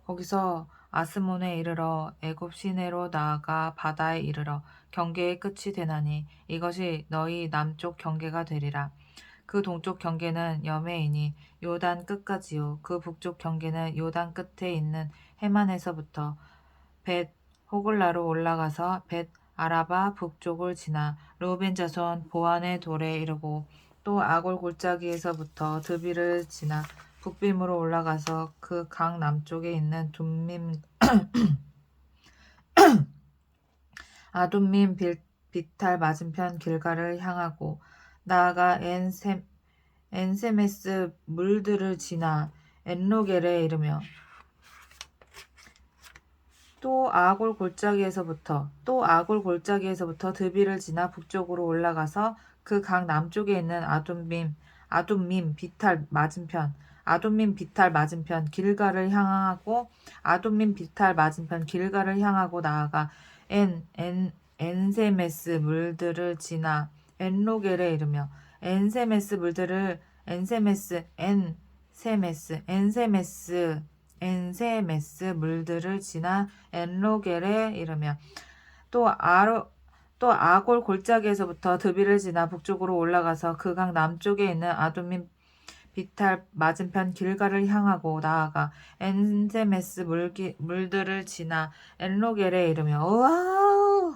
거기서 아스몬에 이르러 애굽 시내로 나아가 바다에 이르러 경계의 끝이 되나니 이것이 너희 남쪽 경계가 되리라. 그 동쪽 경계는 여메이니 요단 끝까지요. 그 북쪽 경계는 요단 끝에 있는 해만에서부터 벳 호글라로 올라가서 벳 아라바 북쪽을 지나 르우벤 자손 보안의 돌에 이르고 또 아골 골짜기에서부터 드비를 지나 북빔으로 올라가서 그 강 남쪽에 있는 둠밈 아둠밈 비탈 맞은편 길가를 향하고 나아가 엔세메스 물들을 지나 엔로겔에 이르며 또 아골 골짜기에서부터 드비를 지나 북쪽으로 올라가서 그 강 남쪽에 있는 아둠밈 비탈 맞은편 길가를 향하고 나아가 엔세메스 물들을 지나 엔로겔에 이르며 엔세메스 물들을 지나 엔로겔에 이르며 또 아골 골짜기에서부터 드비를 지나 북쪽으로 올라가서 그 강 남쪽에 있는 아둠민 비탈 맞은편 길가를 향하고 나아가 엔세메스 물들을 지나 엔로겔에 이르며 우와우!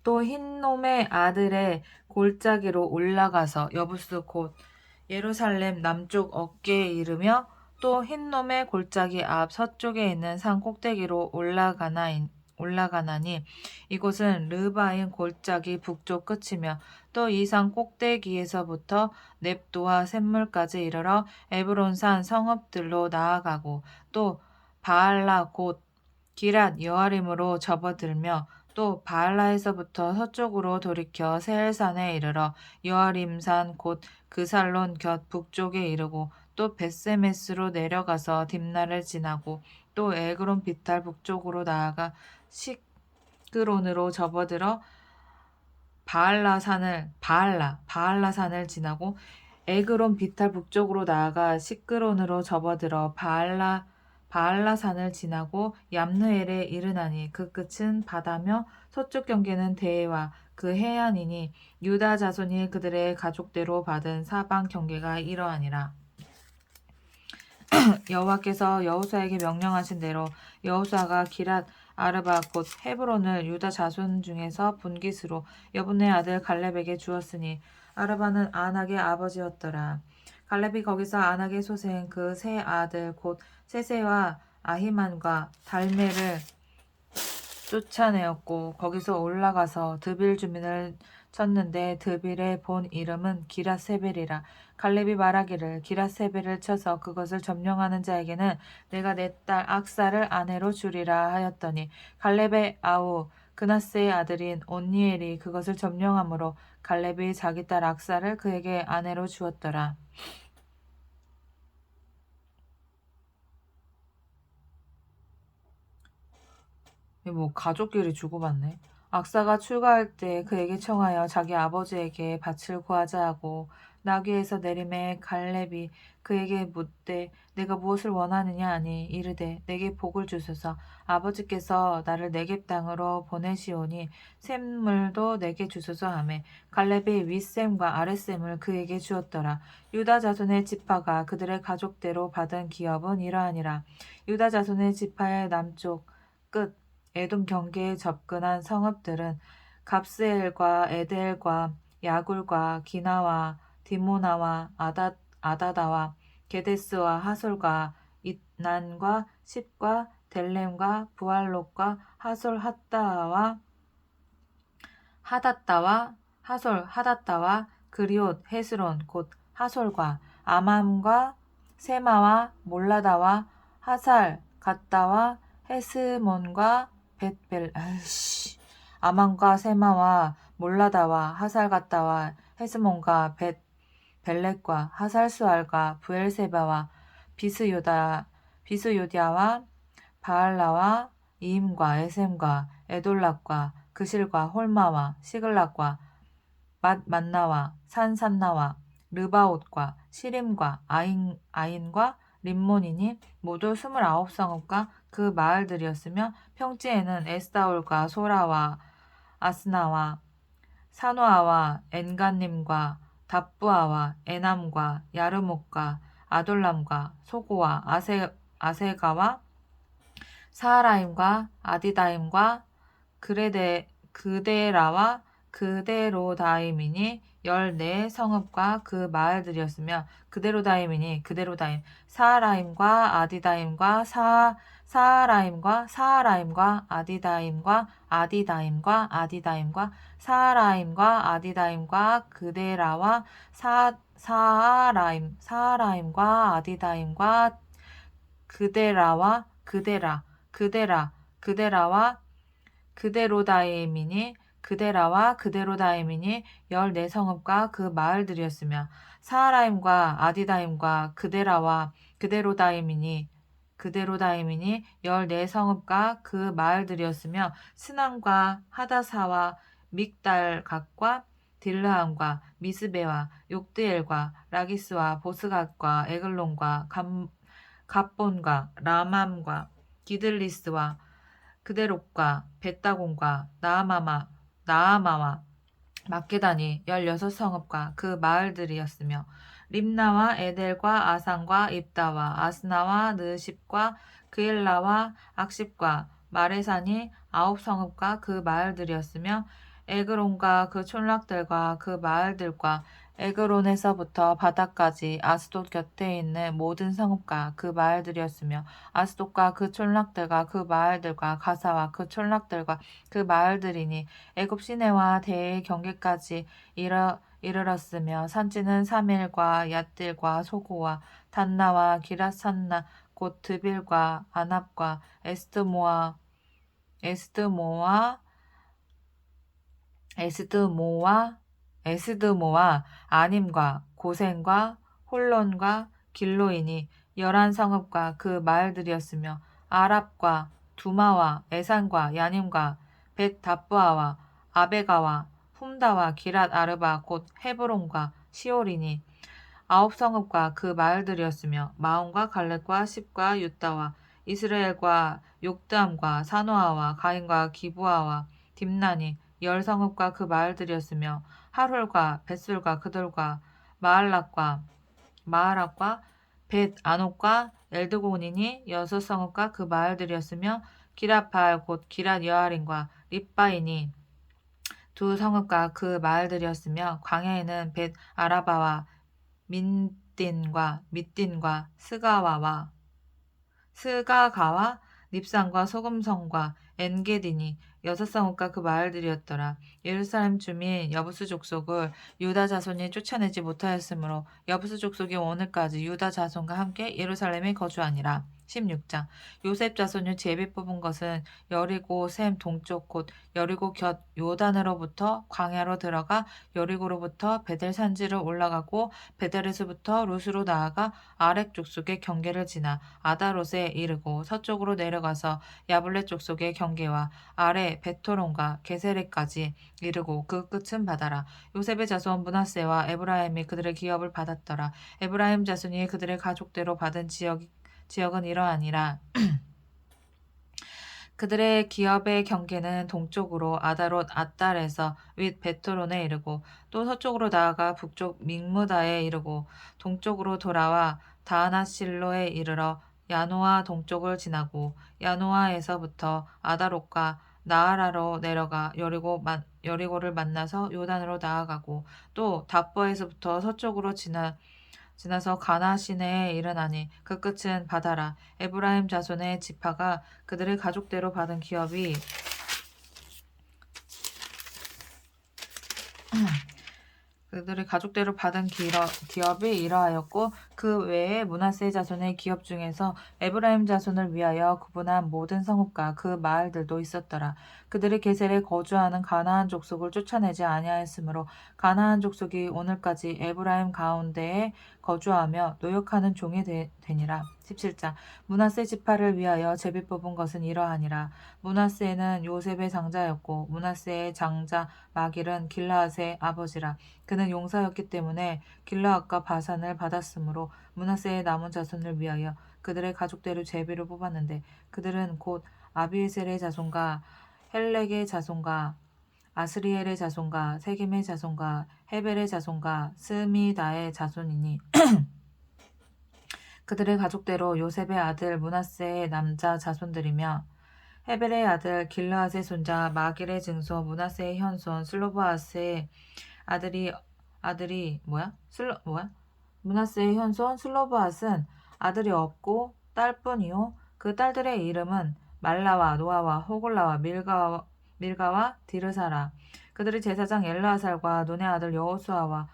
또 흰놈의 아들의 골짜기로 올라가서 여부스 곧 예루살렘 남쪽 어깨에 이르며 또 흰놈의 골짜기 앞 서쪽에 있는 산 꼭대기로 올라가나니 이곳은 르바인 골짜기 북쪽 끝이며 또 이 산 꼭대기에서부터 넵도와 샘물까지 이르러 에브론산 성읍들로 나아가고 또 바알라 곧 기랏 여아림으로 접어들며 또 바알라에서부터 서쪽으로 돌이켜 세엘산에 이르러 여아림산 곧 그살론 곁 북쪽에 이르고 또 벳세메스로 내려가서 딥나를 지나고 또 에그론 비탈 북쪽으로 나아가 시크론으로 접어들어 바알라산을 지나고 에그론 비탈 북쪽으로 나아가 시크론으로 접어들어 바알라산을 지나고 얌느엘에 이르나니 그 끝은 바다며 서쪽 경계는 대해와 그 해안이니 유다 자손이 그들의 가족대로 받은 사방 경계가 이러하니라. 여호와께서 여호수아에게 명령하신 대로 여호수아가 기랏 아르바 곧 헤브론을 유다 자손 중에서 분깃으로 여분의 아들 갈렙에게 주었으니 아르바는 아낙의 아버지였더라. 갈렙이 거기서 아낙의 소생 그 세 아들 곧 세세와 아히만과 달메를 쫓아내었고 거기서 올라가서 드빌 주민을 쳤는데 드빌의 본 이름은 기랏세벨이라. 갈렙이 말하기를 기랏세벨을 쳐서 그것을 점령하는 자에게는 내가 내 딸 악사를 아내로 주리라 하였더니 갈렙의 아우 그나스의 아들인 온니엘이 그것을 점령함으로 갈렙이 자기 딸 악사를 그에게 아내로 주었더라. 뭐 가족끼리 주고받네. 악사가 출가할 때 그에게 청하여 자기 아버지에게 밭을 구하자 하고 나귀에서 내림에 갈렙이 그에게 묻되 내가 무엇을 원하느냐 하니 이르되 내게 복을 주소서. 아버지께서 나를 네겝 땅으로 보내시오니 샘물도 내게 주소서 하매 갈렙이 윗샘과 아랫샘을 그에게 주었더라. 유다 자손의 지파가 그들의 가족대로 받은 기업은 이러하니라. 유다 자손의 지파의 남쪽 끝 에돔 경계에 접근한 성읍들은 갑스엘과 에델과 야굴과 기나와 디모나와 아다다와 게데스와 하솔과 it난과 십과 델렘과 부알롯과 하솔 하닷다와 그리옷 헤스론 곧 하솔과 아맘과 세마와 몰라다와 하살 갓다와 헤스몬과 아맘과 세마와 몰라다와 하살갓다와 헤스몬과 벨렛과 하살수알과 부엘세바와 비스요디아와 바알라와 이임과 에셈과 에돌락과 그실과 홀마와 시글락과 만나와 산산나와 르바옷과 시림과 아인과 림몬이니 모두 29성읍과 그 마을들이었으며 평지에는 에스다올과 소라와 아스나와 사노아와 엔간님과 답부아와 에남과 야르목과 아돌람과 소고와 아세가와 사하라임과 아디다임과 그데라와 그데로다임이니 14성읍과 그 마을들이었으며 그데로다임 사하라임과 아디다임과 사하라임과 아디다임과 사하라임과 아디다임과 그데라와 사하라임과 아디다임과 그데라와 그데라와 그데로다임이니 14성읍과 그 마을들이었으며 사하라임과 아디다임과 그데라와 그데로다임이니 14성읍과 그 마을들이었으며 스남과 하다사와 믹달갓과 딜르함과 미스베와 욕드엘과 라기스와 보스갓과 에글론과 갑본과 라맘과 기들리스와 그데롯과 벳다곤과 나아마와 막게다니 16성읍과 그 마을들이었으며 림나와 에델과 아산과 입다와 아스나와 느십과 그엘라와 악십과 마레산이 9성읍과 그 마을들이었으며 에그론과 그 촌락들과 그 마을들과 에그론에서부터 바다까지 아스돗 곁에 있는 모든 성읍과 그 마을들이었으며 아스돗과 그 촌락들과 그 마을들과 가사와 그 촌락들과 그 마을들이니 애굽 시내와 대의 경계까지 이르렀으며 산지는 사멜과 얏딜과 소고와 단나와 기랏산나 곧 드빌과 아납과 에스드모와 아님과 고센과 홀론과 길로이니 11성읍과 그 마을들이었으며 아랍과 두마와 에산과 야님과 벳다부아와 아베가와 훔다와 기랏 아르바 곧 헤브론과 시올이니 9성읍과 그 마을들이었으며 마온과 갈렙과 십과 유다와 이스라엘과 욕담과 사노아와 가인과 기부아와 딥나니 10성읍과 그 마을들이었으며 하롤과 벳술과 그들과 마할락과 벳 아녹과 엘드고니니 6성읍과 그 마을들이었으며 기랏바알 곧 기랏 여아린과 립바이니 2성읍과 그 마을들이었으며 광야에는 벳 아라바와 밑딘과 스가가와 닙산과 소금성과 엔게디니 여섯 성읍과 그 마을들이었더라. 예루살렘 주민 여부스 족속을 유다 자손이 쫓아내지 못하였으므로 여부스 족속이 오늘까지 유다 자손과 함께 예루살렘에 거주하니라. 16장 요셉 자손 제비 뽑은 것은 여리고 샘 동쪽 곧 여리고 곁 요단으로부터 광야로 들어가 여리고로부터 베델 산지를 올라가고 베델에서부터 루스로 나아가 아렉 족속의 경계를 지나 아다롯에 이르고 서쪽으로 내려가서 야블렛 족속의 경계와 아래 베토론과 게세레까지 이르고 그 끝은 바다라. 요셉의 자손 므낫세와 에브라임이 그들의 기업을 받았더라. 에브라임 자손이 그들의 가족대로 받은 지역은 이러하니라. 그들의 기업의 경계는 동쪽으로 아다롯 앗달에서 윗 베토론에 이르고 또 서쪽으로 나아가 북쪽 믹무다에 이르고 동쪽으로 돌아와 다하나실로에 이르러 야노아 동쪽을 지나고 야노아에서부터 아다롯과 나아라로 내려가 여리고를 만나서 요단으로 나아가고 또 답보에서부터 서쪽으로 지나서 가나 시내에 이르나니 그 끝은 바다라. 에브라임 자손의 지파가 그들의 가족대로 받은 기업이 그들의 가족대로 받은 기업이 이러하였고 그 외에 므낫세 자손의 기업 중에서 에브라임 자손을 위하여 구분한 모든 성읍과 그 마을들도 있었더라. 그들이 게셀에 거주하는 가나안 족속을 쫓아내지 아니하였으므로 가나안 족속이 오늘까지 에브라임 가운데에 거주하며 노역하는 종이 되니라. 17장 므낫세 지파를 위하여 제비 뽑은 것은 이러하니라. 므낫세는 요셉의 장자였고 므낫세의 장자 마길은 길라앗의 아버지라. 그는 용사였기 때문에 길라앗과 바산을 받았으므로 므낫세의 남은 자손을 위하여 그들의 가족대로 제비를 뽑았는데 그들은 곧 아비에셀의 자손과 헬렉의 자손과 아스리엘의 자손과 세겜의 자손과 헤벨의 자손과 스미다의 자손이니 그들의 가족대로 요셉의 아들 므낫세의 남자 자손들이며 헤벨의 아들 길르앗의 손자 마길의 증손 므낫세의 현손 슬로브앗의 아들이 므낫세의 현손 슬로브앗은 아들이 없고 딸뿐이요 그 딸들의 이름은 말라와 노아와 호글라와 밀가와 디르사라. 그들이 제사장 엘르아살과 눈의 아들 여호수아와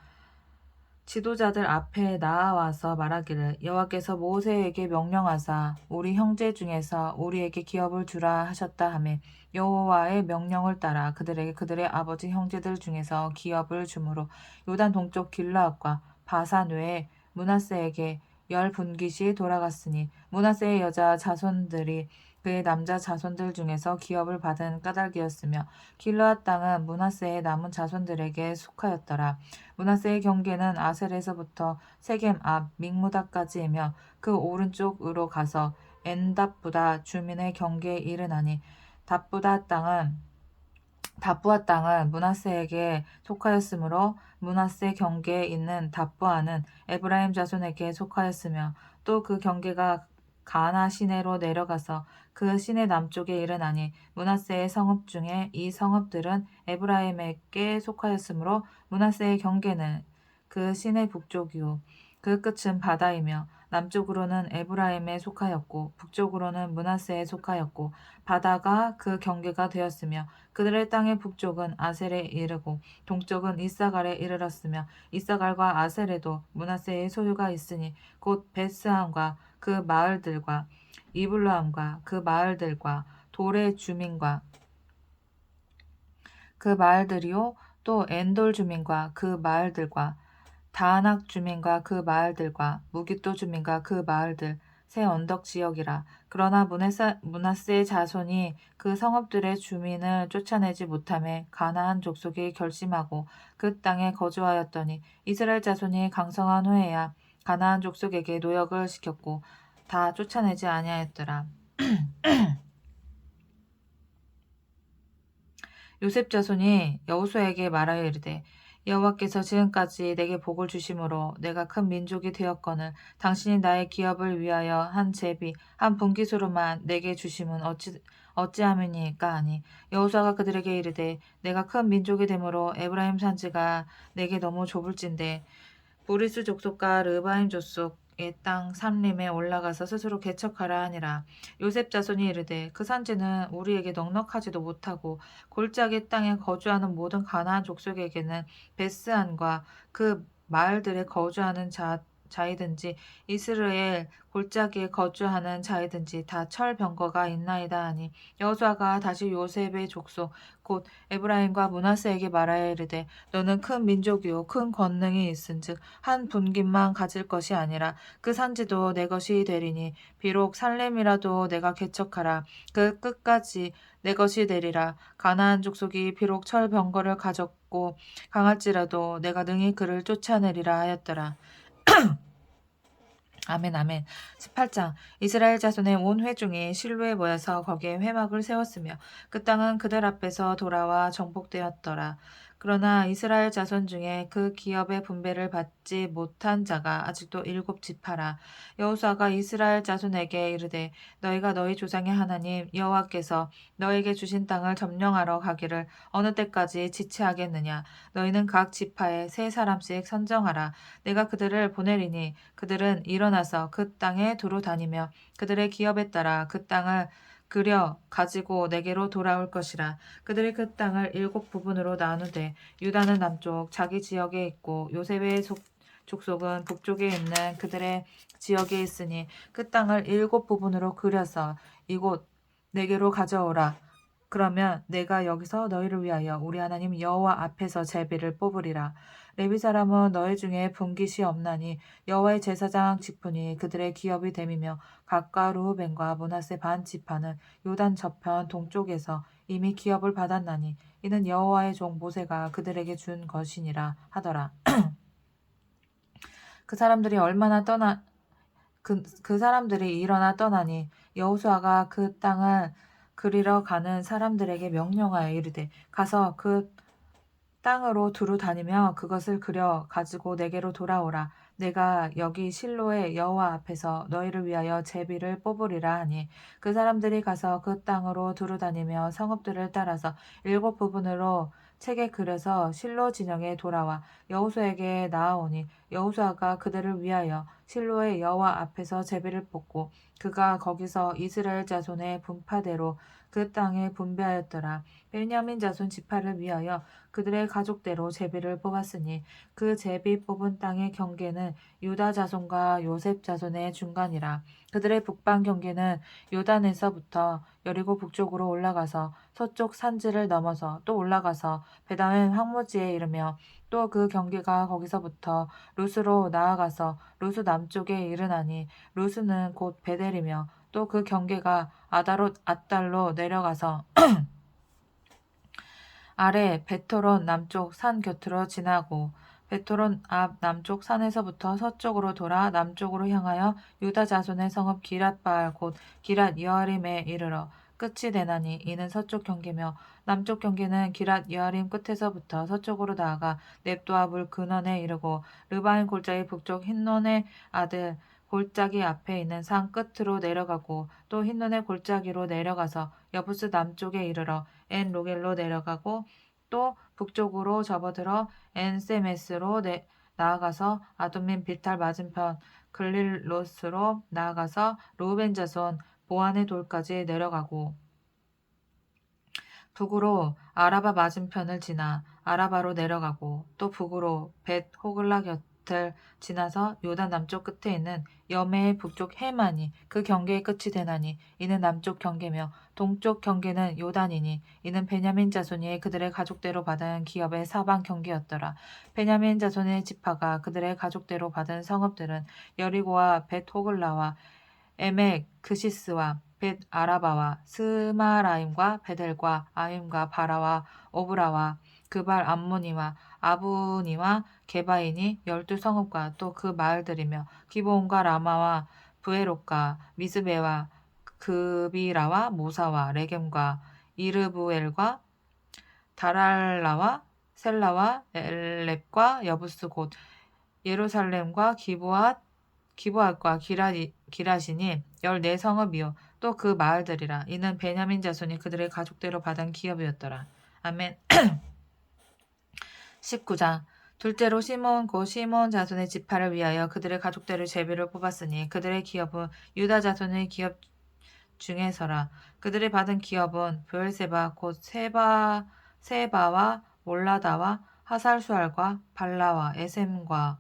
지도자들 앞에 나아와서 말하기를 여호와께서 모세에게 명령하사 우리 형제 중에서 우리에게 기업을 주라 하셨다 하며 여호와의 명령을 따라 그들에게 그들의 아버지 형제들 중에서 기업을 주므로 요단 동쪽 길르앗과 바산 외에 므낫세에게 10분깃이 돌아갔으니 므낫세의 여자 자손들이 그의 남자 자손들 중에서 기업을 받은 까닭이었으며 길르앗 땅은 므낫세의 남은 자손들에게 속하였더라. 므낫세의 경계는 아셀에서부터 세겜 앞 믹무다까지이며 그 오른쪽으로 가서 엔답보다 주민의 경계에 이르나니 답부아 땅은 므낫세에게 속하였으므로 므낫세 경계에 있는 답부아는 에브라임 자손에게 속하였으며 또 그 경계가 가나 시내로 내려가서 그 시내 남쪽에 이르나니 므낫세의 성읍 중에 이 성읍들은 에브라임에게 속하였으므로 므낫세의 경계는 그 시내 북쪽이요 그 끝은 바다이며 남쪽으로는 에브라임에 속하였고 북쪽으로는 므낫세에 속하였고 바다가 그 경계가 되었으며 그들의 땅의 북쪽은 아셀에 이르고 동쪽은 이사갈에 이르렀으며 이사갈과 아셀에도 므낫세의 소유가 있으니 곧 베스함과 그 마을들과 이블루함과 그 마을들과 돌의 주민과 그 마을들이요 또 엔돌 주민과 그 마을들과 다낙 주민과 그 마을들과 무깃도 주민과 그 마을들 새 언덕 지역이라. 그러나 므낫세 자손이 그 성읍들의 주민을 쫓아내지 못하며 가나안 족속이 결심하고 그 땅에 거주하였더니 이스라엘 자손이 강성한 후에야 가나안 족속에게 노역을 시켰고 다 쫓아내지 아니하였더라. 요셉 자손이 여호수아에게 말하여 이르되 여호와께서 지금까지 내게 복을 주심으로 내가 큰 민족이 되었거늘 당신이 나의 기업을 위하여 한 제비 한 분깃으로만 내게 주심은 어찌함이니까 하니 여호수아가 그들에게 이르되 내가 큰 민족이 되므로 에브라임 산지가 내게 너무 좁을진데 브리스 족속과 르바임 족속 남쪽의 땅 삼림에 올라가서 스스로 개척하라 하니라. 요셉 자손이 이르되 그 산지는 우리에게 넉넉하지도 못하고 골짜기 땅에 거주하는 모든 가나안 족속에게는 베스안과 그 마을들에 거주하는 자이든지 이스라엘 골짜기에 거주하는 자이든지 다 철병거가 있나이다 하니 여호수아가 다시 요셉의 족속 곧 에브라임과 므낫세에게 말하여 이르되 너는 큰 민족이요 큰 권능이 있은즉 한 분깃만 가질 것이 아니라 그 산지도 내 것이 되리니 비록 살렘이라도 내가 개척하라 그 끝까지 내 것이 되리라. 가나안 족속이 비록 철병거를 가졌고 강할지라도 내가 능히 그를 쫓아내리라 하였더라. 아멘, 아멘. 18장. 이스라엘 자손의 온 회중이 실로에 모여서 거기에 회막을 세웠으며 그 땅은 그들 앞에서 돌아와 정복되었더라. 그러나 이스라엘 자손 중에 그 기업의 분배를 받지 못한 자가 아직도 7지파라. 여호수아가 이스라엘 자손에게 이르되 너희가 너희 조상의 하나님 여호와께서 너에게 주신 땅을 점령하러 가기를 어느 때까지 지체하겠느냐. 너희는 각 지파에 3사람씩 선정하라. 내가 그들을 보내리니 그들은 일어나서 그 땅에 두루 다니며 그들의 기업에 따라 그 땅을 그려 가지고 내게로 돌아올 것이라. 그들이 그 땅을 7부분으로 나누되 유다는 남쪽 자기 지역에 있고 요셉의 족속은 북쪽에 있는 그들의 지역에 있으니 그 땅을 7부분으로 그려서 이곳 내게로 가져오라. 그러면 내가 여기서 너희를 위하여 우리 하나님 여호와 앞에서 제비를 뽑으리라. 레위 사람은 너희 중에 분깃이 없나니 여호와의 제사장 직분이 그들의 기업이 됨이며 각과 르우벤과 므낫세 반 지파는 요단 저편 동쪽에서 이미 기업을 받았나니 이는 여호와의 종 모세가 그들에게 준 것이니라 하더라. 그 사람들이 일어나 떠나니 여호수아가 그 땅을 그리러 가는 사람들에게 명령하여 이르되 가서 그 땅으로 두루 다니며 그것을 그려 가지고 내게로 돌아오라. 내가 여기 실로의 여호와 앞에서 너희를 위하여 제비를 뽑으리라 하니 그 사람들이 가서 그 땅으로 두루 다니며 성읍들을 따라서 7부분으로 책에 그려서 실로 진영에 돌아와 여호수아에게 나아오니 여호수아가 그들을 위하여 실로의 여호와 앞에서 제비를 뽑고 그가 거기서 이스라엘 자손의 분파대로 그 땅에 분배하였더라. 베냐민 자손 지파를 위하여 그들의 가족대로 제비를 뽑았으니 그 제비 뽑은 땅의 경계는 유다 자손과 요셉 자손의 중간이라. 그들의 북방 경계는 요단에서부터 여리고 북쪽으로 올라가서 서쪽 산지를 넘어서 또 올라가서 베다웬 황무지에 이르며 또 그 경계가 거기서부터 루스로 나아가서 루스 남쪽에 이르나니 루스는 곧 베델이며 또 그 경계가 아달로 내려가서 아래 베토론 남쪽 산 곁으로 지나고 베토론 앞 남쪽 산에서부터 서쪽으로 돌아 남쪽으로 향하여 유다 자손의 성읍 기랏바알 곧 기랏 여아림에 이르러 끝이 되나니 이는 서쪽 경계며 남쪽 경계는 기랏 여아림 끝에서부터 서쪽으로 나아가 넵도아 물 근원에 이르고 르바임 골짜기 북쪽 흰논의 아들 골짜기 앞에 있는 산 끝으로 내려가고 또 흰논의 골짜기로 내려가서 여부스 남쪽에 이르러 엔 로겔로 내려가고 또 북쪽으로 접어들어 엔세메스로 나아가서 아둠민 비탈 맞은편 글릴롯으로 나아가서 르우벤 자손 보안의 돌까지 내려가고 북으로 아라바 맞은편을 지나 아라바로 내려가고 또 북으로 벳 호글라 곁을 지나서 요단 남쪽 끝에 있는 여매의 북쪽 해만이 그 경계의 끝이 되나니 이는 남쪽 경계며 동쪽 경계는 요단이니 이는 베냐민 자손이 그들의 가족대로 받은 기업의 사방 경계였더라. 베냐민 자손의 지파가 그들의 가족대로 받은 성읍들은 여리고와 벳 호글라와 에멕 그시스와 벳 아라바와 스마라임과 베델과 아임과 바라와 오브라와 그발 암모니와 아부니와 게바인이 12성읍과 또 그 마을들이며 기브온과 라마와 부에롯과 미스베와 그비라와 모사와 레겜과 이르부엘과 다랄라와 셀라와 엘렙과 여부스 곧 예루살렘과 기브앗과 기라시니 14성읍이요 또 그 마을들이라. 이는 베냐민 자손이 그들의 가족대로 받은 기업이었더라. 아멘. 19장 둘째로 시몬 곧 시몬 자손의 지파를 위하여 그들의 가족들을 제비를 뽑았으니 그들의 기업은 유다 자손의 기업 중에서라. 그들이 받은 기업은 브엘세바 곧 세바와 몰라다와 하살수알과 발라와 에셈과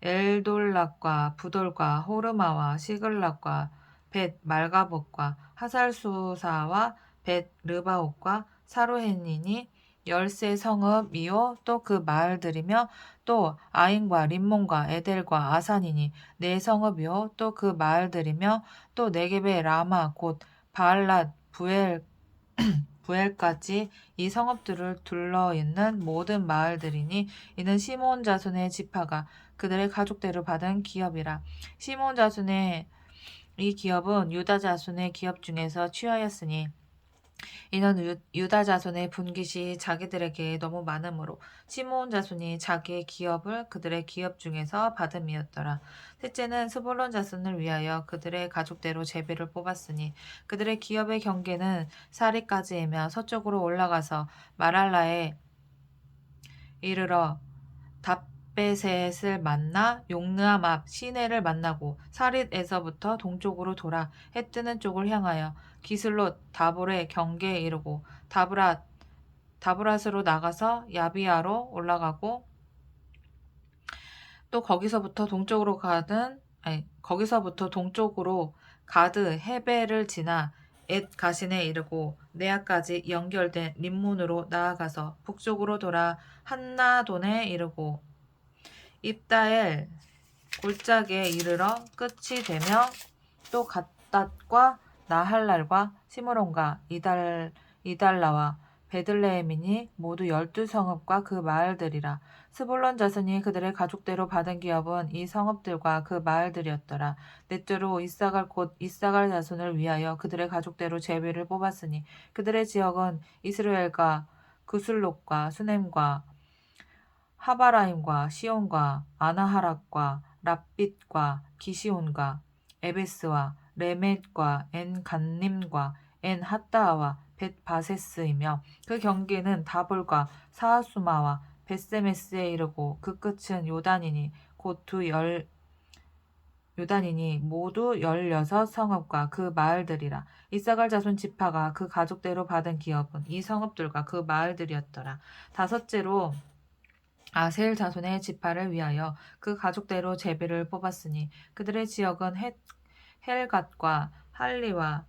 엘돌락과 부돌과 호르마와 시글락과 벳 말가봇과 하살수사와 벳 르바옷과 사로헨이니 13 성읍이요 또 그 마을들이며 또 아인과 림몬과 에델과 아산이니 4 성읍이요 또 그 마을들이며 또 네겝의 라마 곧 바알랏 부엘까지 이 성읍들을 둘러 있는 모든 마을들이니 이는 시몬 자손의 지파가 그들의 가족대로 받은 기업이라. 시몬 자손의 이 기업은 유다 자손의 기업 중에서 취하였으니 이는 유다 자손의 분깃이 자기들에게 너무 많으므로 시므온 자손이 자기의 기업을 그들의 기업 중에서 받음이었더라. 셋째는 스불론 자손을 위하여 그들의 가족대로 제비를 뽑았으니 그들의 기업의 경계는 사리까지이며 서쪽으로 올라가서 마랄라에 이르러 답베셋을 만나 용르암 앞 시내를 만나고 사릿에서부터 동쪽으로 돌아 해 뜨는 쪽을 향하여 기슬롯 다볼의 경계에 이르고 다브랏으로 나가서 야비아로 올라가고 또 거기서부터 동쪽으로 가드 헤베를 지나 엣 가신에 이르고 네아까지 연결된 림몬으로 나아가서 북쪽으로 돌아 한나돈에 이르고 입다엘 골짜기에 이르러 끝이 되며 또 갓닷과 나할랄과 시므론과 이달라와 베들레헴이니 모두 12성읍과 그 마을들이라. 스불론 자손이 그들의 가족대로 받은 기업은 이 성읍들과 그 마을들이었더라. 넷째로 이사갈 곧 이사갈 자손을 위하여 그들의 가족대로 제비를 뽑았으니 그들의 지역은 이스라엘과 구슬롯과 수넴과 하바라임과 시온과 아나하락과 랍빗과 기시온과 에베스와 레멧과 엔간님과 엔하따아와 벳바세스이며 그 경계는 다볼과 사하수마와 벳세메스에 이르고 그 끝은 요단이니 요단이니 모두 16성읍과 그 마을들이라. 이사갈 자손 지파가 그 가족대로 받은 기업은 이 성읍들과 그 마을들이었더라. 다섯째로 아셀 자손의 지파를 위하여 그 가족대로 제비를 뽑았으니 그들의 지역은 헬갓과 할리와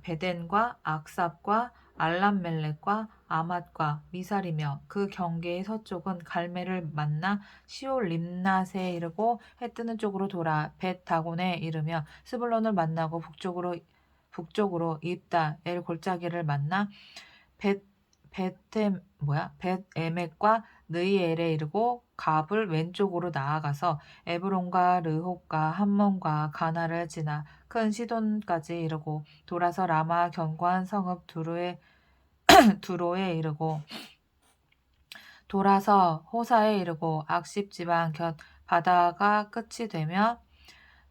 베덴과 악삽과 알람멜렉과 아맛과 미살이며 그 경계의 서쪽은 갈멜을 만나 시올 림낫에 이르고 해 뜨는 쪽으로 돌아 벳 다곤에 이르며 스불론을 만나고 북쪽으로 입다 엘 골짜기를 만나 벳에멕과 느이엘에 이르고 갑을 왼쪽으로 나아가서 에브론과 르홉과 함몬과 가나를 지나 큰 시돈까지 이르고 돌아서 라마 견고한 성읍 두로에 이르고 돌아서 호사에 이르고 악십 지방 곁 바다가 끝이 되며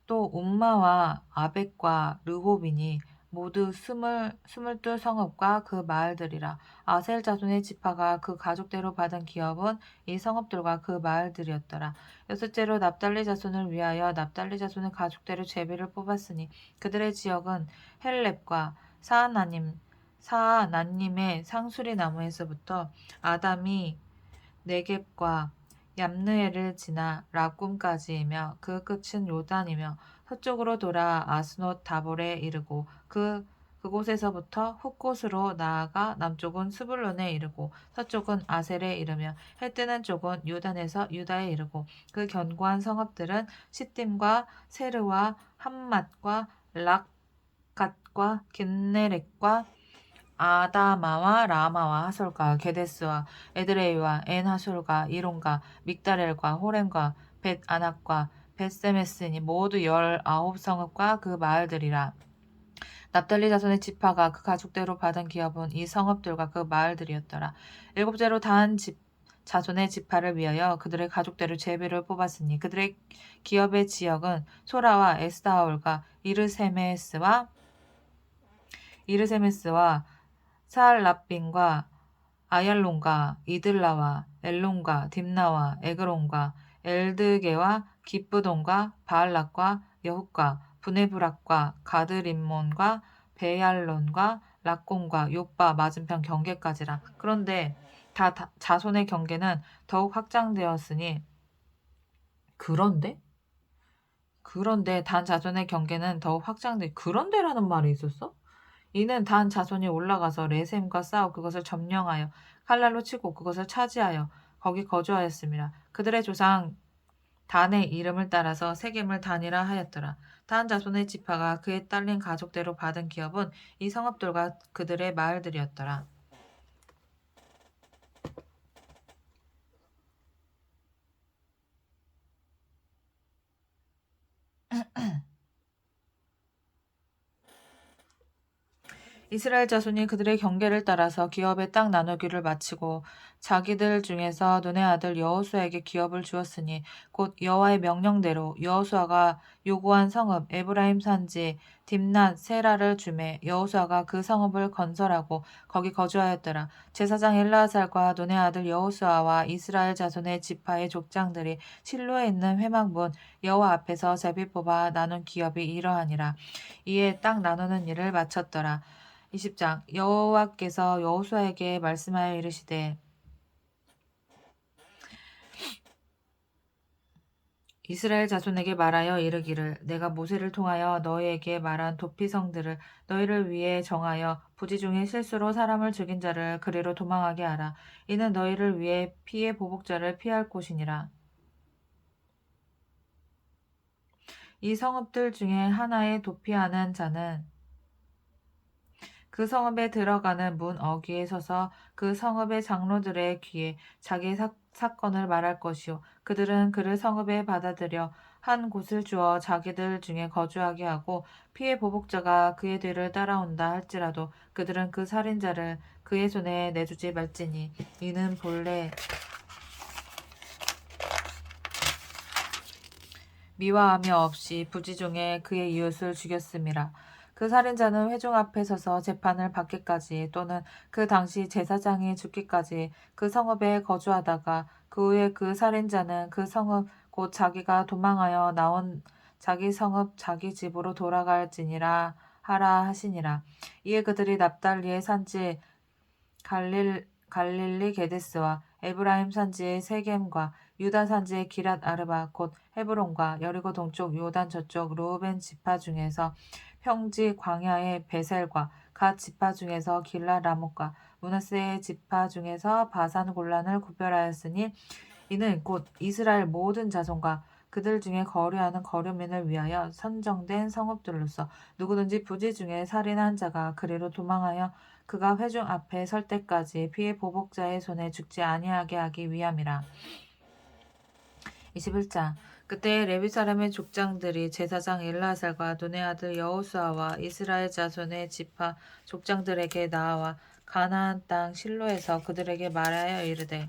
또 움마와 아벡과 르홉이니 모두 22 성읍과 그 마을들이라. 아셀 자손의 지파가 그 가족대로 받은 기업은 이 성읍들과 그 마을들이었더라. 여섯째로 납달리 자손을 위하여 납달리 자손의 가족대로 제비를 뽑았으니 그들의 지역은 헬렙과 사아나님의 상수리 나무에서부터 아담이 네겝과 얌느에를 지나 랍굼까지이며 그 끝은 요단이며 서쪽으로 돌아 아스노 다볼에 이르고 그곳에서부터 훗곳으로 나아가 남쪽은 스불론에 이르고 서쪽은 아셀에 이르며 해 뜨는 쪽은 요단에서 유다에 이르고 그 견고한 성읍들은 시딤과 세르와 함맛과 락갓과 긴네렛과 아다마와 라마와 하솔과 게데스와 에드레이와 엔하솔과 이론과 믹다렐과 호렘과 벳 아낙과 벳세메스니 모두 19성읍과 그 마을들이라. 납달리 자손의 지파가 그 가족대로 받은 기업은 이 성읍들과 그 마을들이었더라. 일곱째로 단 자손의 지파를 위하여 그들의 가족대로 제비를 뽑았으니 그들의 기업의 지역은 소라와 에스다올과 이르세메스와 사알라빈과 아얄론과 이들라와 엘론과 딥나와 에그론과 엘드게와 기브돈과 바알락과 여훗과 브네브락과 가드림몬과 베얄론과 락공과 욥바 맞은편 경계까지라. 그런데 자손의 경계는 더욱 확장되었으니 그런데 단 자손의 경계는 더욱 그런데라는 말이 있었어? 이는 단 자손이 올라가서 레셈과 싸워 그것을 점령하여 칼날로 치고 그것을 차지하여 거기 거주하였습니다. 그들의 조상 단의 이름을 따라서 세겜을 단이라 하였더라. 단 자손의 지파가 그에 딸린 가족대로 받은 기업은 이 성읍들과 그들의 마을들이었더라. 이스라엘 자손이 그들의 경계를 따라서 기업의 땅 나누기를 마치고 자기들 중에서 눈의 아들 여호수아에게 기업을 주었으니 곧 여호와의 명령대로 여호수아가 요구한 성읍 에브라임 산지 딥낫 세라를 주매 여호수아가 그 성읍을 건설하고 거기 거주하였더라. 제사장 엘르아살과 눈의 아들 여호수아와 이스라엘 자손의 지파의 족장들이 실로에 있는 회막문 여호와 앞에서 제비 뽑아 나눈 기업이 이러하니라. 이에 땅 나누는 일을 마쳤더라. 20장 여호와께서 여호수아에게 말씀하여 이르시되 이스라엘 자손에게 말하여 이르기를 내가 모세를 통하여 너희에게 말한 도피성들을 너희를 위해 정하여 부지 중에 실수로 사람을 죽인 자를 그리로 도망하게 하라. 이는 너희를 위해 피의 보복자를 피할 곳이니라. 이 성읍들 중에 하나에 도피하는 자는 그 성읍에 들어가는 문 어귀에 서서 그 성읍의 장로들의 귀에 자기의 사건을 말할 것이요 그들은 그를 성읍에 받아들여 한 곳을 주어 자기들 중에 거주하게 하고 피해 보복자가 그의 뒤를 따라온다 할지라도 그들은 그 살인자를 그의 손에 내주지 말지니 이는 본래 미화하며 없이 부지 중에 그의 이웃을 죽였음이라. 그 살인자는 회중 앞에 서서 재판을 받기까지 또는 그 당시 제사장이 죽기까지 그 성읍에 거주하다가 그 후에 그 살인자는 그 성읍 곧 자기가 도망하여 나온 자기 성읍 자기 집으로 돌아갈지니라 하라 하시니라. 이에 그들이 납달리의 산지 갈릴리 게데스와 에브라임 산지의 세겜과 유다 산지의 기랏 아르바 곧 헤브론과 여리고 동쪽 요단 저쪽 르우벤 지파 중에서 평지 광야의 베셀과 갓 지파 중에서 길라 라못과 므낫세의 지파 중에서 바산 골란을 구별하였으니 이는 곧 이스라엘 모든 자손과 그들 중에 거류하는 거류민을 위하여 선정된 성읍들로서 누구든지 부지 중에 살인한 자가 그리로 도망하여 그가 회중 앞에 설 때까지 피해 보복자의 손에 죽지 아니하게 하기 위함이라. 21장 그때 레위 사람의 족장들이 제사장 엘르아살과 눈의 아들 여호수아와 이스라엘 자손의 지파 족장들에게 나와 가나안 땅 실로에서 그들에게 말하여 이르되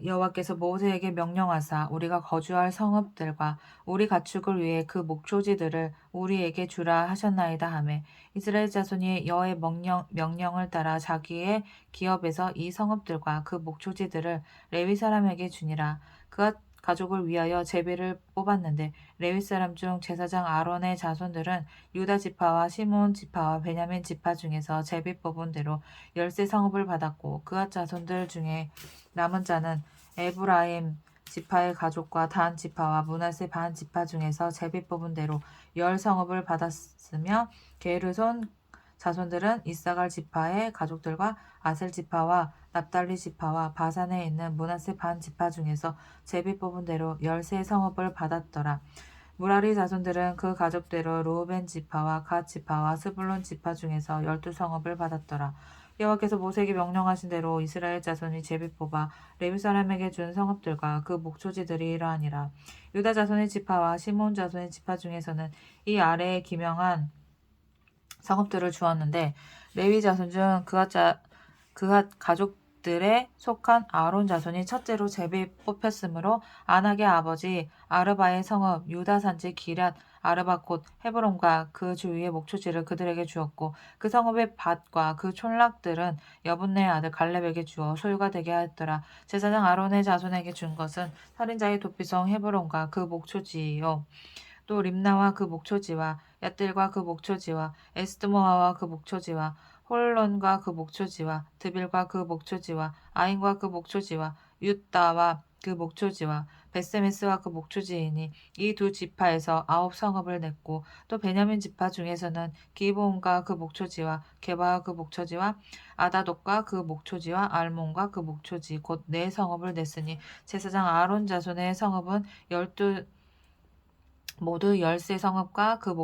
여호와께서 모세에게 명령하사 우리가 거주할 성읍들과 우리 가축을 위해 그 목초지들을 우리에게 주라 하셨나이다 하매 이스라엘 자손이 여호와의 명령을 따라 자기의 기업에서 이 성읍들과 그 목초지들을 레위 사람에게 주니라. 그가 가족을 위하여 제비를 뽑았는데 레위 사람 중 제사장 아론의 자손들은 유다 지파와 시몬 지파와 베냐민 지파 중에서 제비 뽑은 대로 10세 성읍을 받았고 그가 자손들 중에 남은 자는 에브라임 지파의 가족과 단 지파와 므낫세 반 지파 중에서 제비 뽑은 대로 10성읍을 받았으며 게르손 자손들은 이사갈 지파의 가족들과 아셀 지파와 납달리 지파와 바산에 있는 므낫세 반 지파 중에서 제비 뽑은 대로 10세 성읍을 받았더라. 무라리 자손들은 그 가족대로 르우벤 지파와 갓 지파와 스불론 지파 중에서 12성읍을 받았더라. 여호와께서 모세에게 명령하신 대로 이스라엘 자손이 제비 뽑아 레위 사람에게 준 성읍들과 그 목초지들이 이러하니라. 유다 자손의 지파와 시몬 자손의 지파 중에서는 이 아래에 기명한 성읍들을 주었는데 레위 자손 중 그가 가족 들에 속한 아론 자손이 첫째로 제비 뽑혔으므로 아낙의 아버지 아르바의 성읍 유다 산지 기럇 아르바 곧 헤브론과 그 주위의 목초지를 그들에게 주었고 그 성읍의 밭과 그 촌락들은 여분네 아들 갈렙에게 주어 소유가 되게 하였더라. 제사장 아론의 자손에게 준 것은 살인자의 도피성 헤브론과 그 목초지요. 또 림나와 그 목초지와 얏들과 그 목초지와 에스드모아와 그 목초지와 홀론과 그 목초지와 드빌과 그 목초지와 아인과 그 목초지와 윳다와 그 목초지와 베세메스와 그 목초지이니 이 두 지파에서 9성읍을 냈고 또 베냐민 지파 중에서는 기브온과 그 목초지와 게바와 그 목초지와 아다독과 그 목초지와 알몬과 그 목초지 곧 4성읍을 냈으니 제사장 아론 자손의 성읍은 모두 13성읍과 그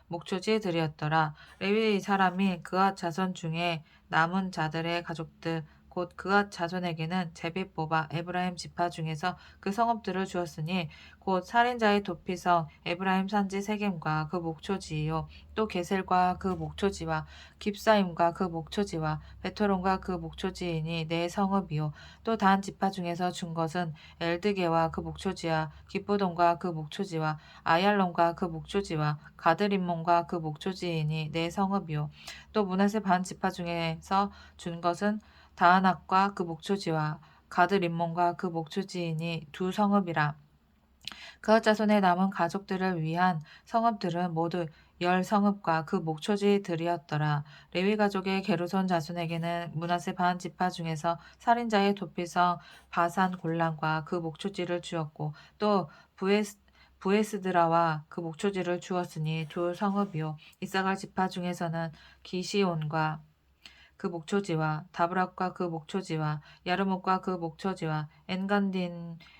목초지들이었더라. 레위 사람이 그앗 자손 중에 남은 자들의 가족들 곧 그앗 자손에게는 제비 뽑아 에브라임 지파 중에서 그 성읍들을 주었으니 곧 살인자의 도피성 에브라임 산지 세겜과 그 목초지요 또 게셀과 그 목초지와 깁사임과 그 목초지와 베토론과 그 목초지이니 4성읍이요 또 단 지파 중에서 준 것은 엘드게와 그 목초지와 기브돈과 그 목초지와 아얄론과 그 목초지와 가드림몬과 그 목초지이니 4성읍이요 또 므낫세 반 지파 중에서 준 것은 다하낙과 그 목초지와 가드림몬과 그 목초지이니 2성읍이라. 그앗 자손의 남은 가족들을 위한 성읍들은 모두 10성읍과 그 목초지들이었더라. 레위 가족의 게르손 자손에게는 므낫세 반 지파 중에서 살인자의 도피성 바산 골란과 그 목초지를 주었고 또 부에스드라와 그 목초지를 주었으니 2성읍이요 이사갈 지파 중에서는 기시온과 그 목초지와 다브락과 그 목초지와 야르목과 그 목초지와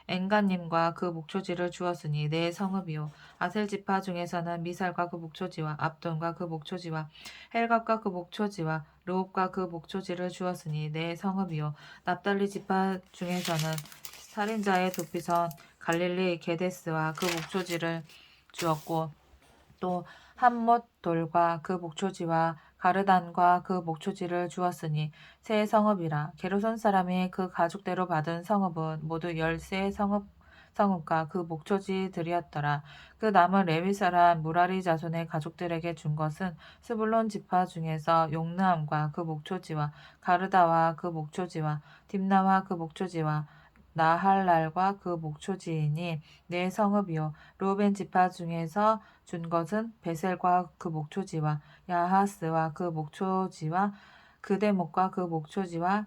엔간님과 그 목초지를 주었으니 4성읍이요 아셀 지파 중에서는 미살과 그 목초지와 압돈과 그 목초지와 헬갑과 그 목초지와 르홉과 그 목초지를 주었으니 4성읍이요 납달리 지파 중에서는 살인자의 도피선 갈릴리 게데스와 그 목초지를 주었고 또 함못 돌과 그 목초지와 가르단과 그 목초지를 주었으니 세 성읍이라. 게르손 사람이 그 가족대로 받은 성읍은 모두 13성읍과 그 목초지들이었더라. 그 남은 레위 사람 무라리 자손의 가족들에게 준 것은 스불론 지파 중에서 용르함과 그 목초지와 가르다와 그 목초지와 딥나와 그 목초지와 나할랄과 그 목초지이니 4성읍이요 루벤 지파 중에서 준 것은 베셀과 그 목초지와 야하스와 그 목초지와 그대목과 그 목초지와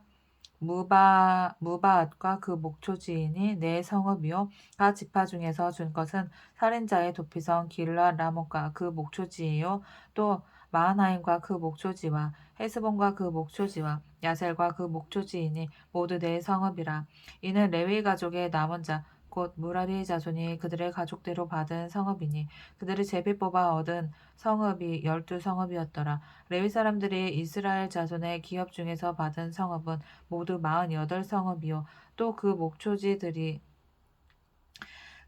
무바앗과 그 목초지이니 4성읍이요 가 지파 중에서 준 것은 살인자의 도피성 길라 라못과 그 목초지이요 또 마하나임과 그 목초지와 헤스본과 그 목초지와 야셀과 그 목초지이니 모두 4성읍이라. 이는 레위 가족의 남은 자 곧 무라리 자손이 그들의 가족대로 받은 성읍이니 그들이 제비 뽑아 얻은 성읍이 12성읍이었더라. 레위 사람들이 이스라엘 자손의 기업 중에서 받은 성읍은 모두 48성읍이요 또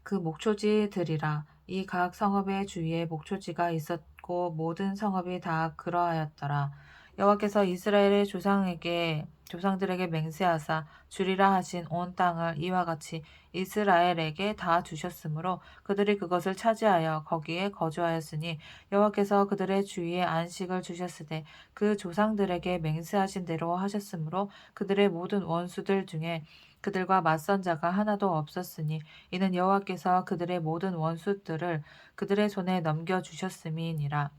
그 목초지들이라. 이 각 성읍의 주위에 목초지가 있었고 모든 성읍이 다 그러하였더라. 여호와께서 이스라엘의 조상들에게 맹세하사 주리라 하신 온 땅을 이와 같이 이스라엘에게 다 주셨으므로 그들이 그것을 차지하여 거기에 거주하였으니 여호와께서 그들의 주위에 안식을 주셨으되 그 조상들에게 맹세하신 대로 하셨으므로 그들의 모든 원수들 중에 그들과 맞선 자가 하나도 없었으니 이는 여호와께서 그들의 모든 원수들을 그들의 손에 넘겨 주셨음이니라.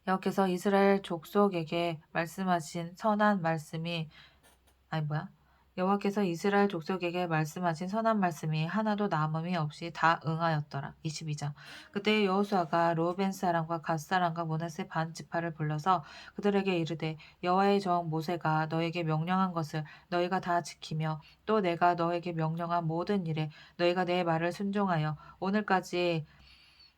여호와께서 이스라엘 족속에게 말씀하신 선한 말씀이 여호와께서 이스라엘 족속에게 말씀하신 선한 말씀이 하나도 남음이 없이 다 응하였더라. 22장. 그때 여호수아가 르우벤 사람과 갓 사람과 므낫세 반 지파를 불러서 그들에게 이르되 여호와의 종 모세가 너에게 명령한 것을 너희가 다 지키며 또 내가 너에게 명령한 모든 일에 너희가 내 말을 순종하여 오늘까지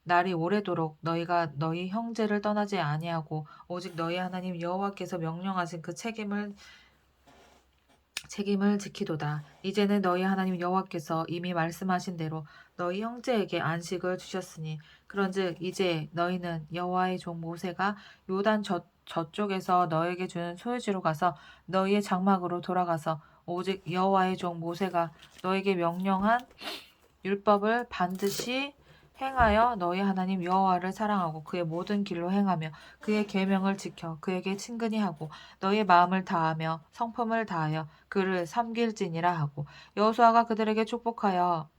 날이 오래도록 너희가 너희 형제를 떠나지 아니하고 오직 너희 하나님 여호와께서 명령하신 그 책임을 지키도다. 이제는 너희 하나님 여호와께서 이미 말씀하신 대로 너희 형제에게 안식을 주셨으니 그런즉 이제 너희는 여호와의 종 모세가 요단 저쪽에서 너에게 주는 소유지로 가서 너희의 장막으로 돌아가서 오직 여호와의 종 모세가 너에게 명령한 율법을 반드시 행하여 너희 하나님 여호와를 사랑하고 그의 모든 길로 행하며 그의 계명을 지켜 그에게 친근히 하고 너희의 마음을 다하며 성품을 다하여 그를 섬길지니라 하고 여호수아가 그들에게 축복하여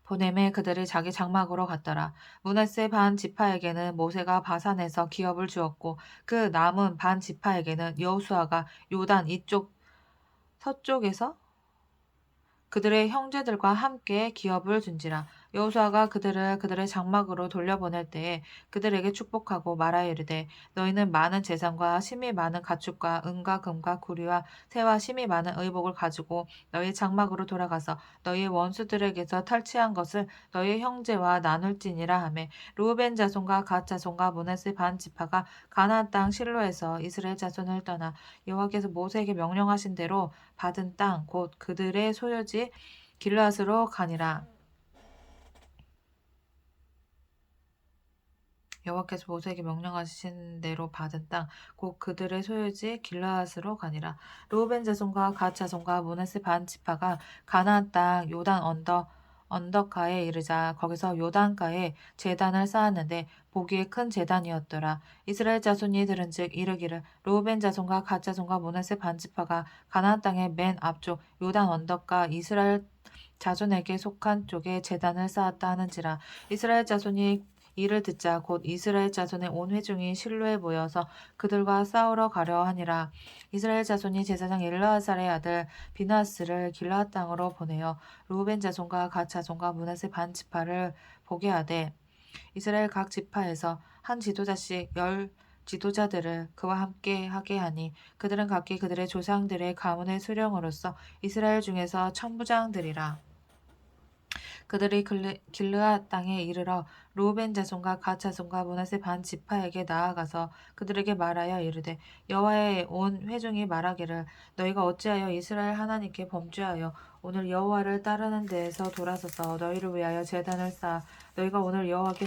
보내매 그들이 자기 장막으로 갔더라. 므낫세 반 지파에게는 모세가 바산에서 기업을 주었고 그 남은 반 지파에게는 여호수아가 요단 이쪽 서쪽에서 그들의 형제들과 함께 기업을 준지라. 여호수아가 그들을 그들의 장막으로 돌려보낼 때에 그들에게 축복하고 말하여 이르되 너희는 많은 재산과 심이 많은 가축과 은과 금과 구리와 새와 심이 많은 의복을 가지고 너희 장막으로 돌아가서 너희의 원수들에게서 탈취한 것을 너희의 형제와 나눌지니라 하매 르우벤 자손과 갓 자손과 므낫세 반 지파가 가나안 땅 실로에서 이스라엘 자손을 떠나 여호와께서 모세에게 명령하신 대로 받은 땅 곧 그들의 소유지 길르앗으로 가니라. 여호와께서 모세에게 명령하신 대로 받은 땅 곧 그들의 소유지 길르앗으로 가니라. 르우벤 자손과 갓 자손과 므낫세 반 지파가 가나안 땅 요단 언덕가에 이르자 거기서 요단가에 제단을 쌓았는데 보기에 큰 제단이었더라. 이스라엘 자손이 들은즉 이르기를 르우벤 자손과 갓 자손과 므낫세 반 지파가 가나안 땅의 맨 앞쪽 요단 언덕가 이스라엘 자손에게 속한 쪽에 제단을 쌓았다 하는지라. 이스라엘 자손이 이를 듣자 곧 이스라엘 자손의 온 회중이 실로에 모여서 그들과 싸우러 가려 하니라. 이스라엘 자손이 제사장 엘르아살의 아들 비나스를 길르앗 땅으로 보내어 르우벤 자손과 갓 자손과 므낫세 반 지파를 보게 하되 이스라엘 각 지파에서 한 지도자씩 10 지도자들을 그와 함께 하게 하니 그들은 각기 그들의 조상들의 가문의 수령으로서 이스라엘 중에서 천부장들이라. 그들이 길르앗 땅에 이르러 르우벤 자손과 갓 자손과 므낫세 반 지파에게 나아가서 그들에게 말하여 이르되 여호와의 온 회중이 말하기를 너희가 어찌하여 이스라엘 하나님께 범죄하여 오늘 여호와를 따르는 데에서 돌아서서 너희를 위하여 제단을 쌓아 너희가 오늘 여호와께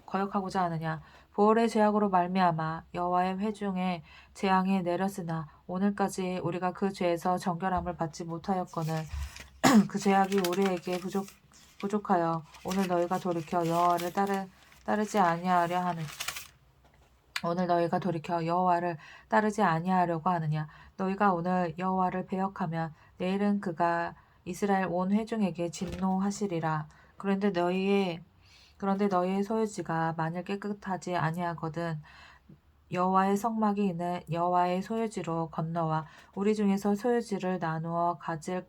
거역하고자 하느냐. 부월의 죄악으로 말미암아 여호와의 회중에 재앙이 내렸으나 오늘까지 우리가 그 죄에서 정결함을 받지 못하였거늘 그 죄악이 우리에게 부족하여 오늘 너희가 돌이켜 여호와를 따르지 아니하려 하는 오늘 너희가 돌이켜 여호와를 따르지 아니하려고 하느냐. 너희가 오늘 여호와를 배역하면 내일은 그가 이스라엘 온 회중에게 진노하시리라. 그런데 너희의 소유지가 만일 깨끗하지 아니하거든 여호와의 성막이 있는 여호와의 소유지로 건너와 우리 중에서 소유지를 나누어 가질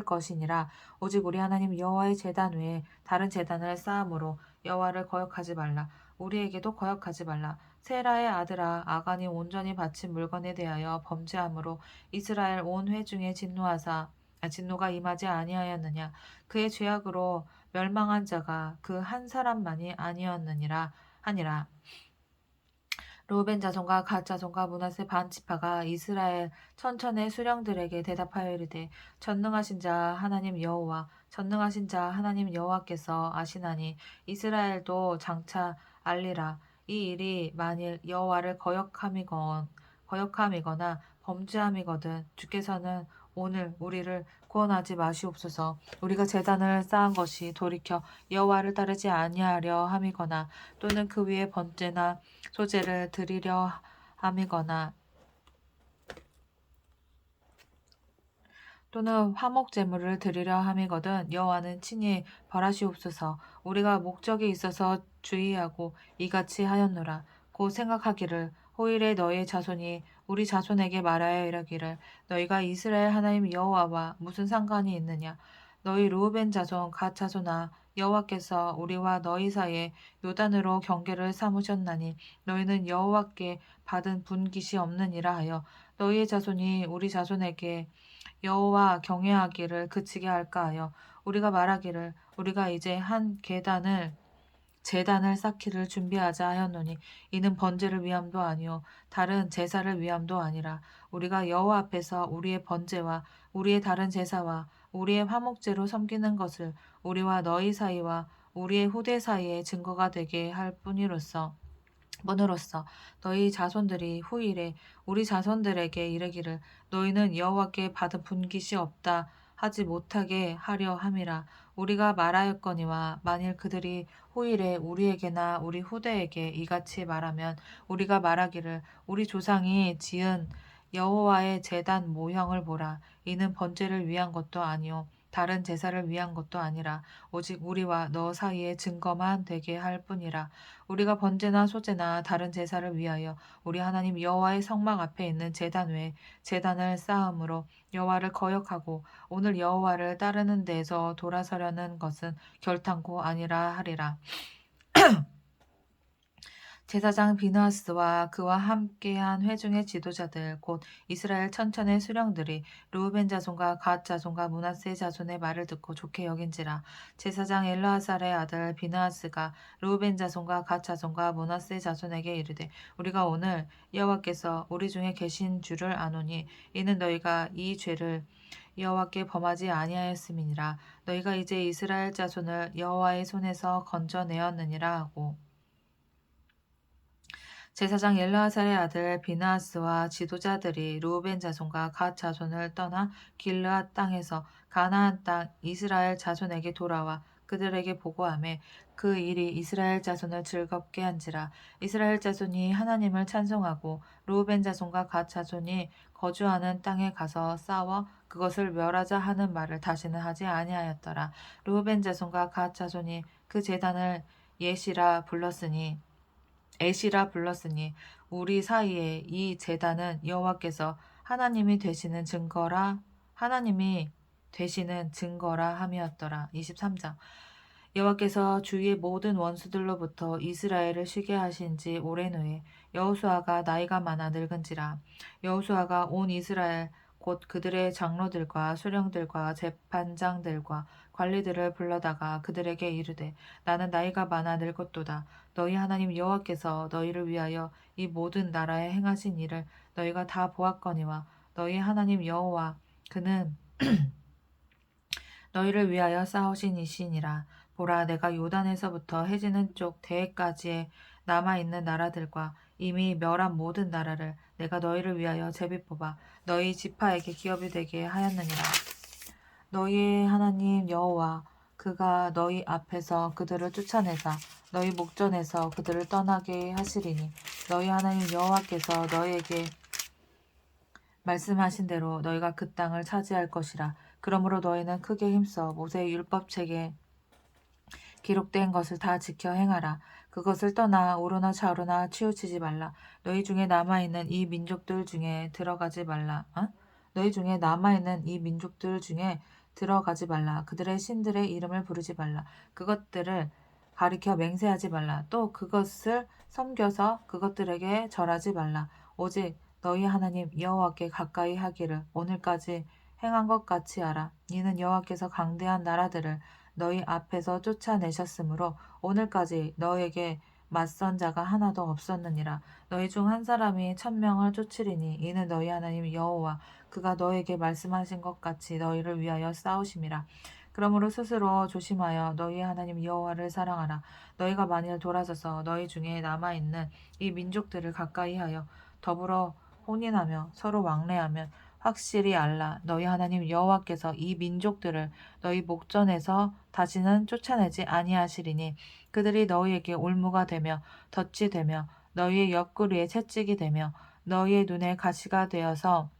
것이니라. 오직 우리 하나님 여호와의 제단 외에 다른 제단을 쌓음으로 여호와를 거역하지 말라. 우리에게도 거역하지 말라. 세라의 아들아 아간이 온전히 바친 물건에 대하여 범죄함으로 이스라엘 온 회중에 진노가 임하지 아니하였느냐. 그의 죄악으로 멸망한 자가 그 한 사람만이 아니었느니라 하니라. 르우벤 자손과 갓 자손과 므낫세 반 지파가 이스라엘 천천의 수령들에게 대답하여 이르되 전능하신 자 하나님 여호와께서 아시나니 이스라엘도 장차 알리라. 이 일이 만일 여호와를 거역함이거나 범죄함이거든 주께서는 오늘 우리를 구원하지 마시옵소서. 우리가 제단을 쌓은 것이 돌이켜 여호와를 따르지 아니하려 함이거나 또는 그 위에 번제나 소제를 드리려 함이거나 또는 화목 제물을 드리려 함이거든 여호와는 친히 벌하시옵소서. 우리가 목적이 있어서 주의하고 이같이 하였노라. 곧 생각하기를 호일에 너희의 자손이 우리 자손에게 말하여 이르기를 너희가 이스라엘 하나님 여호와와 무슨 상관이 있느냐. 너희 르우벤 자손 갓 자손아 여호와께서 우리와 너희 사이에 요단으로 경계를 삼으셨나니 너희는 여호와께 받은 분깃이 없느니라 하여 너희의 자손이 우리 자손에게 여호와 경외하기를 그치게 할까 하여 우리가 말하기를 우리가 이제 한 제단을 쌓기를 준비하자 하였노니 이는 번제를 위함도 아니요 다른 제사를 위함도 아니라 우리가 여호와 앞에서 우리의 번제와 우리의 다른 제사와 우리의 화목제로 섬기는 것을 우리와 너희 사이와 우리의 후대 사이에 증거가 되게 할 뿐으로써 너희 자손들이 후일에 우리 자손들에게 이르기를 너희는 여호와께 받은 분깃이 없다 하지 못하게 하려 함이라. 우리가 말하였거니와 만일 그들이 후일에 우리에게나 우리 후대에게 이같이 말하면 우리가 말하기를 우리 조상이 지은 여호와의 제단 모형을 보라. 이는 번제를 위한 것도 아니요 다른 제사를 위한 것도 아니라 오직 우리와 너 사이의 증거만 되게 할 뿐이라. 우리가 번제나 소제나 다른 제사를 위하여 우리 하나님 여호와의 성막 앞에 있는 제단 외에 제단을 쌓음으로 여호와를 거역하고 오늘 여호와를 따르는 데에서 돌아서려는 것은 결탄코 아니라 하리라. 제사장 비느하스와 그와 함께한 회중의 지도자들 곧 이스라엘 천천의 수령들이 르우벤 자손과 갓 자손과 므낫세 자손의 말을 듣고 좋게 여긴지라. 제사장 엘르아살의 아들 비느하스가 르우벤 자손과 갓 자손과 므낫세 자손에게 이르되 우리가 오늘 여호와께서 우리 중에 계신 줄을 아노니 이는 너희가 이 죄를 여호와께 범하지 아니하였음이니라. 너희가 이제 이스라엘 자손을 여호와의 손에서 건져내었느니라 하고 제사장 엘르아살의 아들 비느하스와 지도자들이 르우벤 자손과 갓 자손을 떠나 길르앗 땅에서 가나안 땅 이스라엘 자손에게 돌아와 그들에게 보고하매 그 일이 이스라엘 자손을 즐겁게 한지라. 이스라엘 자손이 하나님을 찬송하고 르우벤 자손과 갓 자손이 거주하는 땅에 가서 싸워 그것을 멸하자 하는 말을 다시는 하지 아니하였더라. 르우벤 자손과 갓 자손이 그 제단을 에시라 불렀으니 우리 사이에 이 제단은 여호와께서 하나님이 되시는 증거라 함이었더라. 23장 여호와께서 주위의 모든 원수들로부터 이스라엘을 쉬게 하신 지 오랜 후에 여호수아가 나이가 많아 늙은지라. 여호수아가 온 이스라엘 곧 그들의 장로들과 수령들과 재판장들과 관리들을 불러다가 그들에게 이르되 나는 나이가 많아 늙었도다. 너희 하나님 여호와께서 너희를 위하여 이 모든 나라에 행하신 일을 너희가 다 보았거니와 너희 하나님 여호와 그는 너희를 위하여 싸우신 이시니라. 보라 내가 요단에서부터 해지는 쪽 대해까지에 남아있는 나라들과 이미 멸한 모든 나라를 내가 너희를 위하여 제비 뽑아 너희 지파에게 기업이 되게 하였느니라. 너희의 하나님 여호와 그가 너희 앞에서 그들을 쫓아내사 너희 목전에서 그들을 떠나게 하시리니 너희 하나님 여호와께서 너희에게 말씀하신 대로 너희가 그 땅을 차지할 것이라. 그러므로 너희는 크게 힘써 모세의 율법책에 기록된 것을 다 지켜 행하라. 그것을 떠나 오르나 좌우나 치우치지 말라. 너희 중에 남아있는 이 민족들 중에 들어가지 말라. 너희 중에 남아있는 이 민족들 중에 들어가지 말라. 그들의 신들의 이름을 부르지 말라. 그것들을 가리켜 맹세하지 말라. 또 그것을 섬겨서 그것들에게 절하지 말라. 오직 너희 하나님 여호와께 가까이 하기를 오늘까지 행한 것 같이 하라. 이는 여호와께서 강대한 나라들을 너희 앞에서 쫓아내셨으므로 오늘까지 너에게 맞선 자가 하나도 없었느니라. 너희 중 한 사람이 1000명을 쫓으리니 이는 너희 하나님 여호와 그가 너에게 말씀하신 것 같이 너희를 위하여 싸우심이라. 그러므로 스스로 조심하여 너희 하나님 여호와를 사랑하라. 너희가 만일 돌아서서 너희 중에 남아있는 이 민족들을 가까이하여 더불어 혼인하며 서로 왕래하면 확실히 알라. 너희 하나님 여호와께서 이 민족들을 너희 목전에서 다시는 쫓아내지 아니하시리니 그들이 너희에게 올무가 되며 덫이 되며 너희의 옆구리에 채찍이 되며 너희의 눈에 가시가 되어서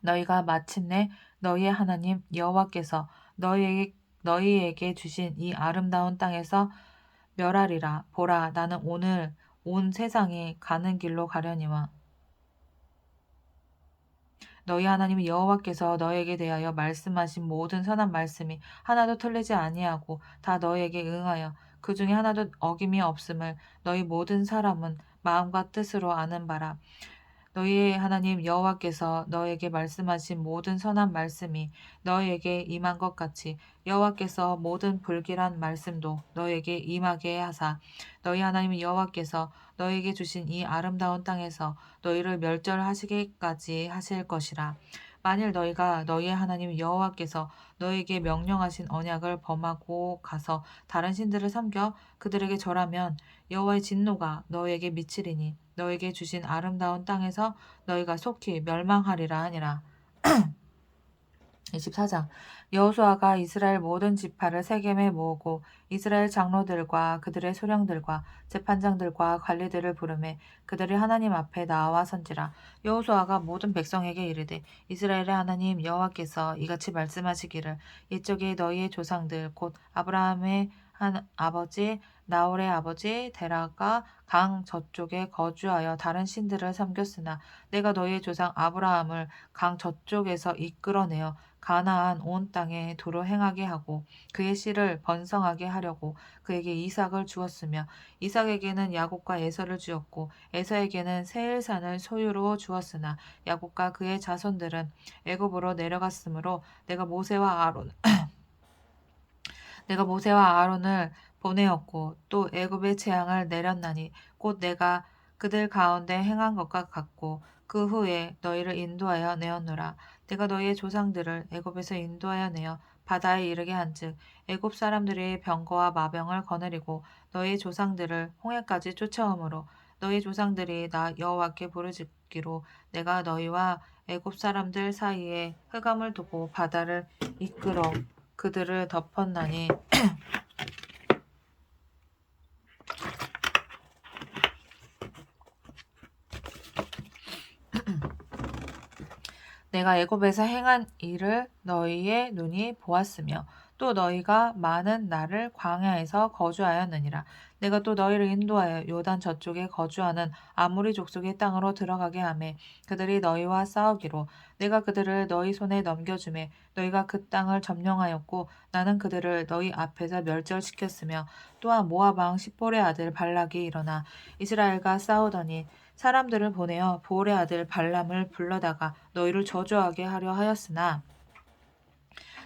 너희가 마침내 너희의 하나님 여호와께서 너희에게 주신 이 아름다운 땅에서 멸하리라. 보라 나는 오늘 온 세상이 가는 길로 가려니와 너희 하나님 여호와께서 너에게 대하여 말씀하신 모든 선한 말씀이 하나도 틀리지 아니하고 다 너에게 응하여 그 중에 하나도 어김이 없음을 너희 모든 사람은 마음과 뜻으로 아는 바라. 너희의 하나님 여호와께서 너에게 말씀하신 모든 선한 말씀이 너희에게 임한 것 같이 여호와께서 모든 불길한 말씀도 너에게 임하게 하사 너희 하나님 여호와께서 너에게 주신 이 아름다운 땅에서 너희를 멸절하시기까지 하실 것이라. 만일 너희가 너희의 하나님 여호와께서 너희에게 명령하신 언약을 범하고 가서 다른 신들을 섬겨 그들에게 절하면 여호와의 진노가 너희에게 미치리니 너희에게 주신 아름다운 땅에서 너희가 속히 멸망하리라 하니라. 24장 여호수아가 이스라엘 모든 지파를 세겜에 모으고 이스라엘 장로들과 그들의 소령들과 재판장들과 관리들을 부르매 그들이 하나님 앞에 나와 선지라. 여호수아가 모든 백성에게 이르되 이스라엘의 하나님 여호와께서 이같이 말씀하시기를 이쪽에 너희의 조상들 곧 아브라함의 한 아버지 나홀의 아버지 데라가 강 저쪽에 거주하여 다른 신들을 섬겼으나 내가 너희의 조상 아브라함을 강 저쪽에서 이끌어내어 가나안 온 땅에 도로 행하게 하고 그의 씨를 번성하게 하려고 그에게 이삭을 주었으며 이삭에게는 야곱과 에서를 주었고 에서에게는 세일산을 소유로 주었으나 야곱과 그의 자손들은 애굽으로 내려갔으므로 내가 모세와 아론을 보내었고 또 애굽의 재앙을 내렸나니 곧 내가 그들 가운데 행한 것과 같고 그 후에 너희를 인도하여 내었노라. 내가 너희의 조상들을 애굽에서 인도하여 내어 바다에 이르게 한즉 애굽 사람들이 병거와 마병을 거느리고 너희 조상들을 홍해까지 쫓아오므로 너희 조상들이 나 여호와께 부르짖기로 내가 너희와 애굽 사람들 사이에 흑암을 두고 바다를 이끌어 그들을 덮었나니 내가 애굽에서 행한 일을 너희의 눈이 보았으며 또 너희가 많은 날을 광야에서 거주하였느니라. 내가 또 너희를 인도하여 요단 저쪽에 거주하는 아모리 족속의 땅으로 들어가게 하매 그들이 너희와 싸우기로 내가 그들을 너희 손에 넘겨주매 너희가 그 땅을 점령하였고 나는 그들을 너희 앞에서 멸절시켰으며 또한 모압 왕 십볼의 아들 발락이 일어나 이스라엘과 싸우더니 사람들을 보내어 보올의 아들 발람을 불러다가 너희를 저주하게 하려 하였으나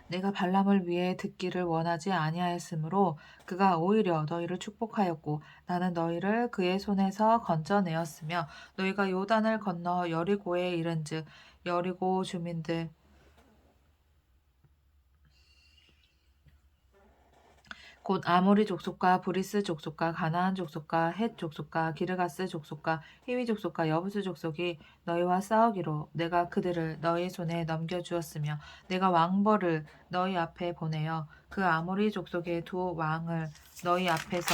내가 발람을 위해 듣기를 원하지 아니하였으므로 그가 오히려 너희를 축복하였고 나는 너희를 그의 손에서 건져내었으며 너희가 요단을 건너 여리고에 이른즉 여리고 주민들 곧 아모리 족속과 브리스 족속과 가나안 족속과 헷 족속과 기르가스 족속과 히위 족속과 여부스 족속이 너희와 싸우기로 내가 그들을 너희 손에 넘겨주었으며 내가 왕벌을 너희 앞에 보내어 그 아모리 족속의 두 왕을 너희 앞에서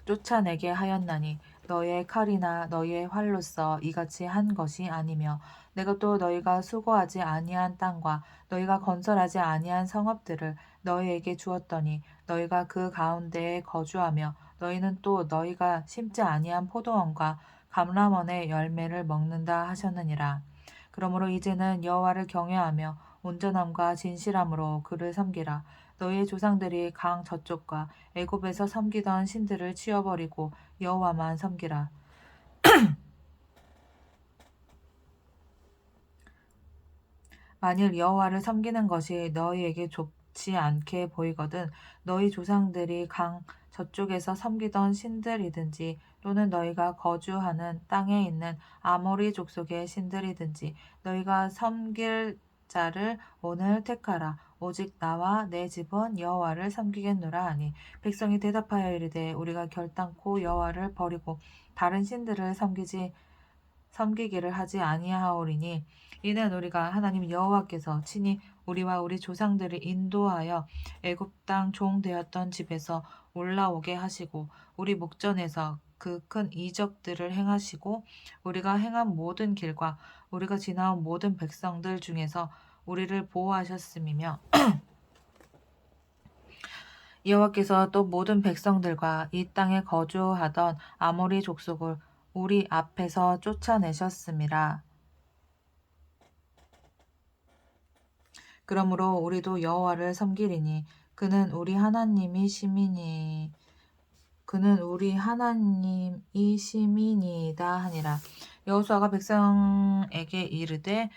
쫓아내게 하였나니 너희의 칼이나 너희의 활로써 이같이 한 것이 아니며 내가 또 너희가 수고하지 아니한 땅과 너희가 건설하지 아니한 성읍들을 너희에게 주었더니 너희가 그 가운데에 거주하며 너희는 또 너희가 심지 아니한 포도원과 감람원의 열매를 먹는다 하셨느니라. 그러므로 이제는 여호와를 경외하며 온전함과 진실함으로 그를 섬기라. 너희의 조상들이 강 저쪽과 애굽에서 섬기던 신들을 치워버리고 여호와만 섬기라. 만일 여호와를 섬기는 것이 너희에게 좋지 않게 보이거든 너희 조상들이 강 저쪽에서 섬기던 신들이든지 또는 너희가 거주하는 땅에 있는 아모리 족속의 신들이든지 너희가 섬길 자를 오늘 택하라. 오직 나와 내 집은 여호와를 섬기겠노라 하니 백성이 대답하여 이르되 우리가 결단코 여호와를 버리고 다른 신들을 섬기기를 하지 아니하오리니 이는 우리가 하나님 여호와께서 친히 우리와 우리 조상들을 인도하여 애굽 땅 종 되었던 집에서 올라오게 하시고 우리 목전에서 그 큰 이적들을 행하시고 우리가 행한 모든 길과 우리가 지나온 모든 백성들 중에서 우리를 보호하셨음이며 여호와께서 또 모든 백성들과 이 땅에 거주하던 아모리 족속을 우리 앞에서 쫓아내셨음이라. 그러므로 우리도 여호와를 섬기리니 그는 우리 하나님이 시민이다 하니라. 여호수아가 백성에게 이르되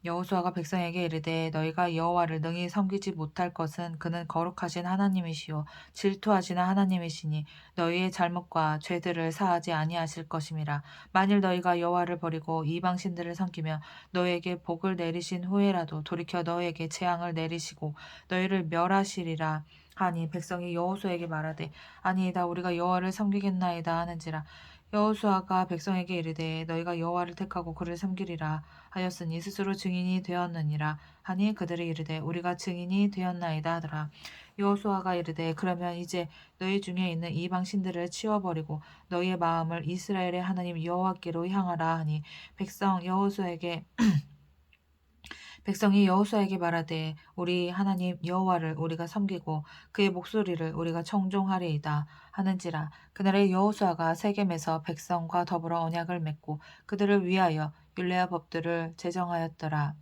여호수아가 백성에게 이르되 너희가 여호와를 능히 섬기지 못할 것은 그는 거룩하신 하나님이시요 질투하시는 하나님이시니 너희의 잘못과 죄들을 사하지 아니하실 것임이라. 만일 너희가 여호와를 버리고 이방 신들을 섬기며 너희에게 복을 내리신 후에라도 돌이켜 너희에게 재앙을 내리시고 너희를 멸하시리라 하니 백성이 여호수아에게 말하되 아니이다 우리가 여호와를 섬기겠나이다 하는지라. 여호수아가 백성에게 이르되 너희가 여호와를 택하고 그를 섬기리라 하였으니 스스로 증인이 되었느니라 하니 그들이 이르되 우리가 증인이 되었나이다 하더라. 여호수아가 이르되 그러면 이제 너희 중에 있는 이방 신들을 치워버리고 너희의 마음을 이스라엘의 하나님 여호와께로 향하라 하니 백성이 여호수아에게 말하되 우리 하나님 여호와를 우리가 섬기고 그의 목소리를 우리가 청종하리이다 하는지라. 그날에 여호수아가 세겜에서 백성과 더불어 언약을 맺고 그들을 위하여 율례와 법들을 제정하였더라.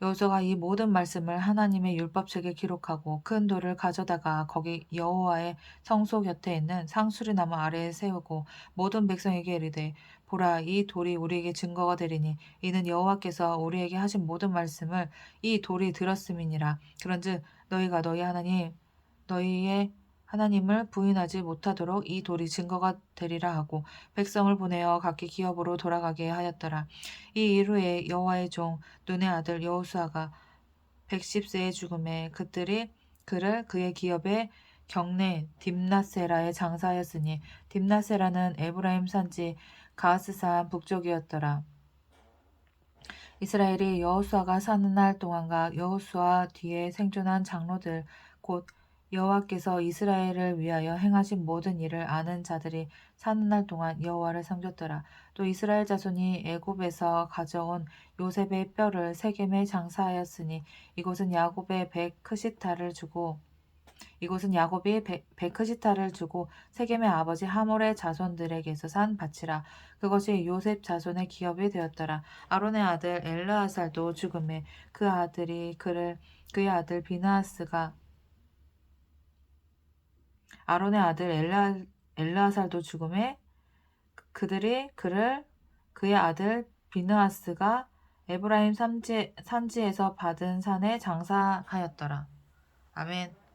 여호수아가 이 모든 말씀을 하나님의 율법책에 기록하고 큰 돌을 가져다가 거기 여호와의 성소 곁에 있는 상수리 나무 아래에 세우고 모든 백성에게 이르되 보라 이 돌이 우리에게 증거가 되리니 이는 여호와께서 우리에게 하신 모든 말씀을 이 돌이 들었음이니라. 그런즉 너희가 너희의 하나님을 부인하지 못하도록 이 돌이 증거가 되리라 하고 백성을 보내어 각기 기업으로 돌아가게 하였더라. 이 이후에 여호와의 종 눈의 아들 여호수아가 110세에 죽음에 그들이 그를 그의 기업의 경내 딥나세라에 장사하였으니 딥나세라는 에브라임 산지 가스산 북쪽이었더라. 이스라엘이 여호수아가 사는 날 동안과 여호수아 뒤에 생존한 장로들 곧 여호와께서 이스라엘을 위하여 행하신 모든 일을 아는 자들이 사는 날 동안 여호와를 섬겼더라. 또 이스라엘 자손이 애굽에서 가져온 요셉의 뼈를 세겜에 장사하였으니 이곳은 야곱이 베크시타를 주고 세겜의 아버지 하몰의 자손들에게서 산 밭이라. 그것이 요셉 자손의 기업이 되었더라. 아론의 아들 엘르아살도 죽음에 그의 아들 비느하스가 아론의 아들 엘르아살도 죽음에 그의 아들 비느하스가 에브라임 산지에서 받은 산에 장사하였더라. 아멘.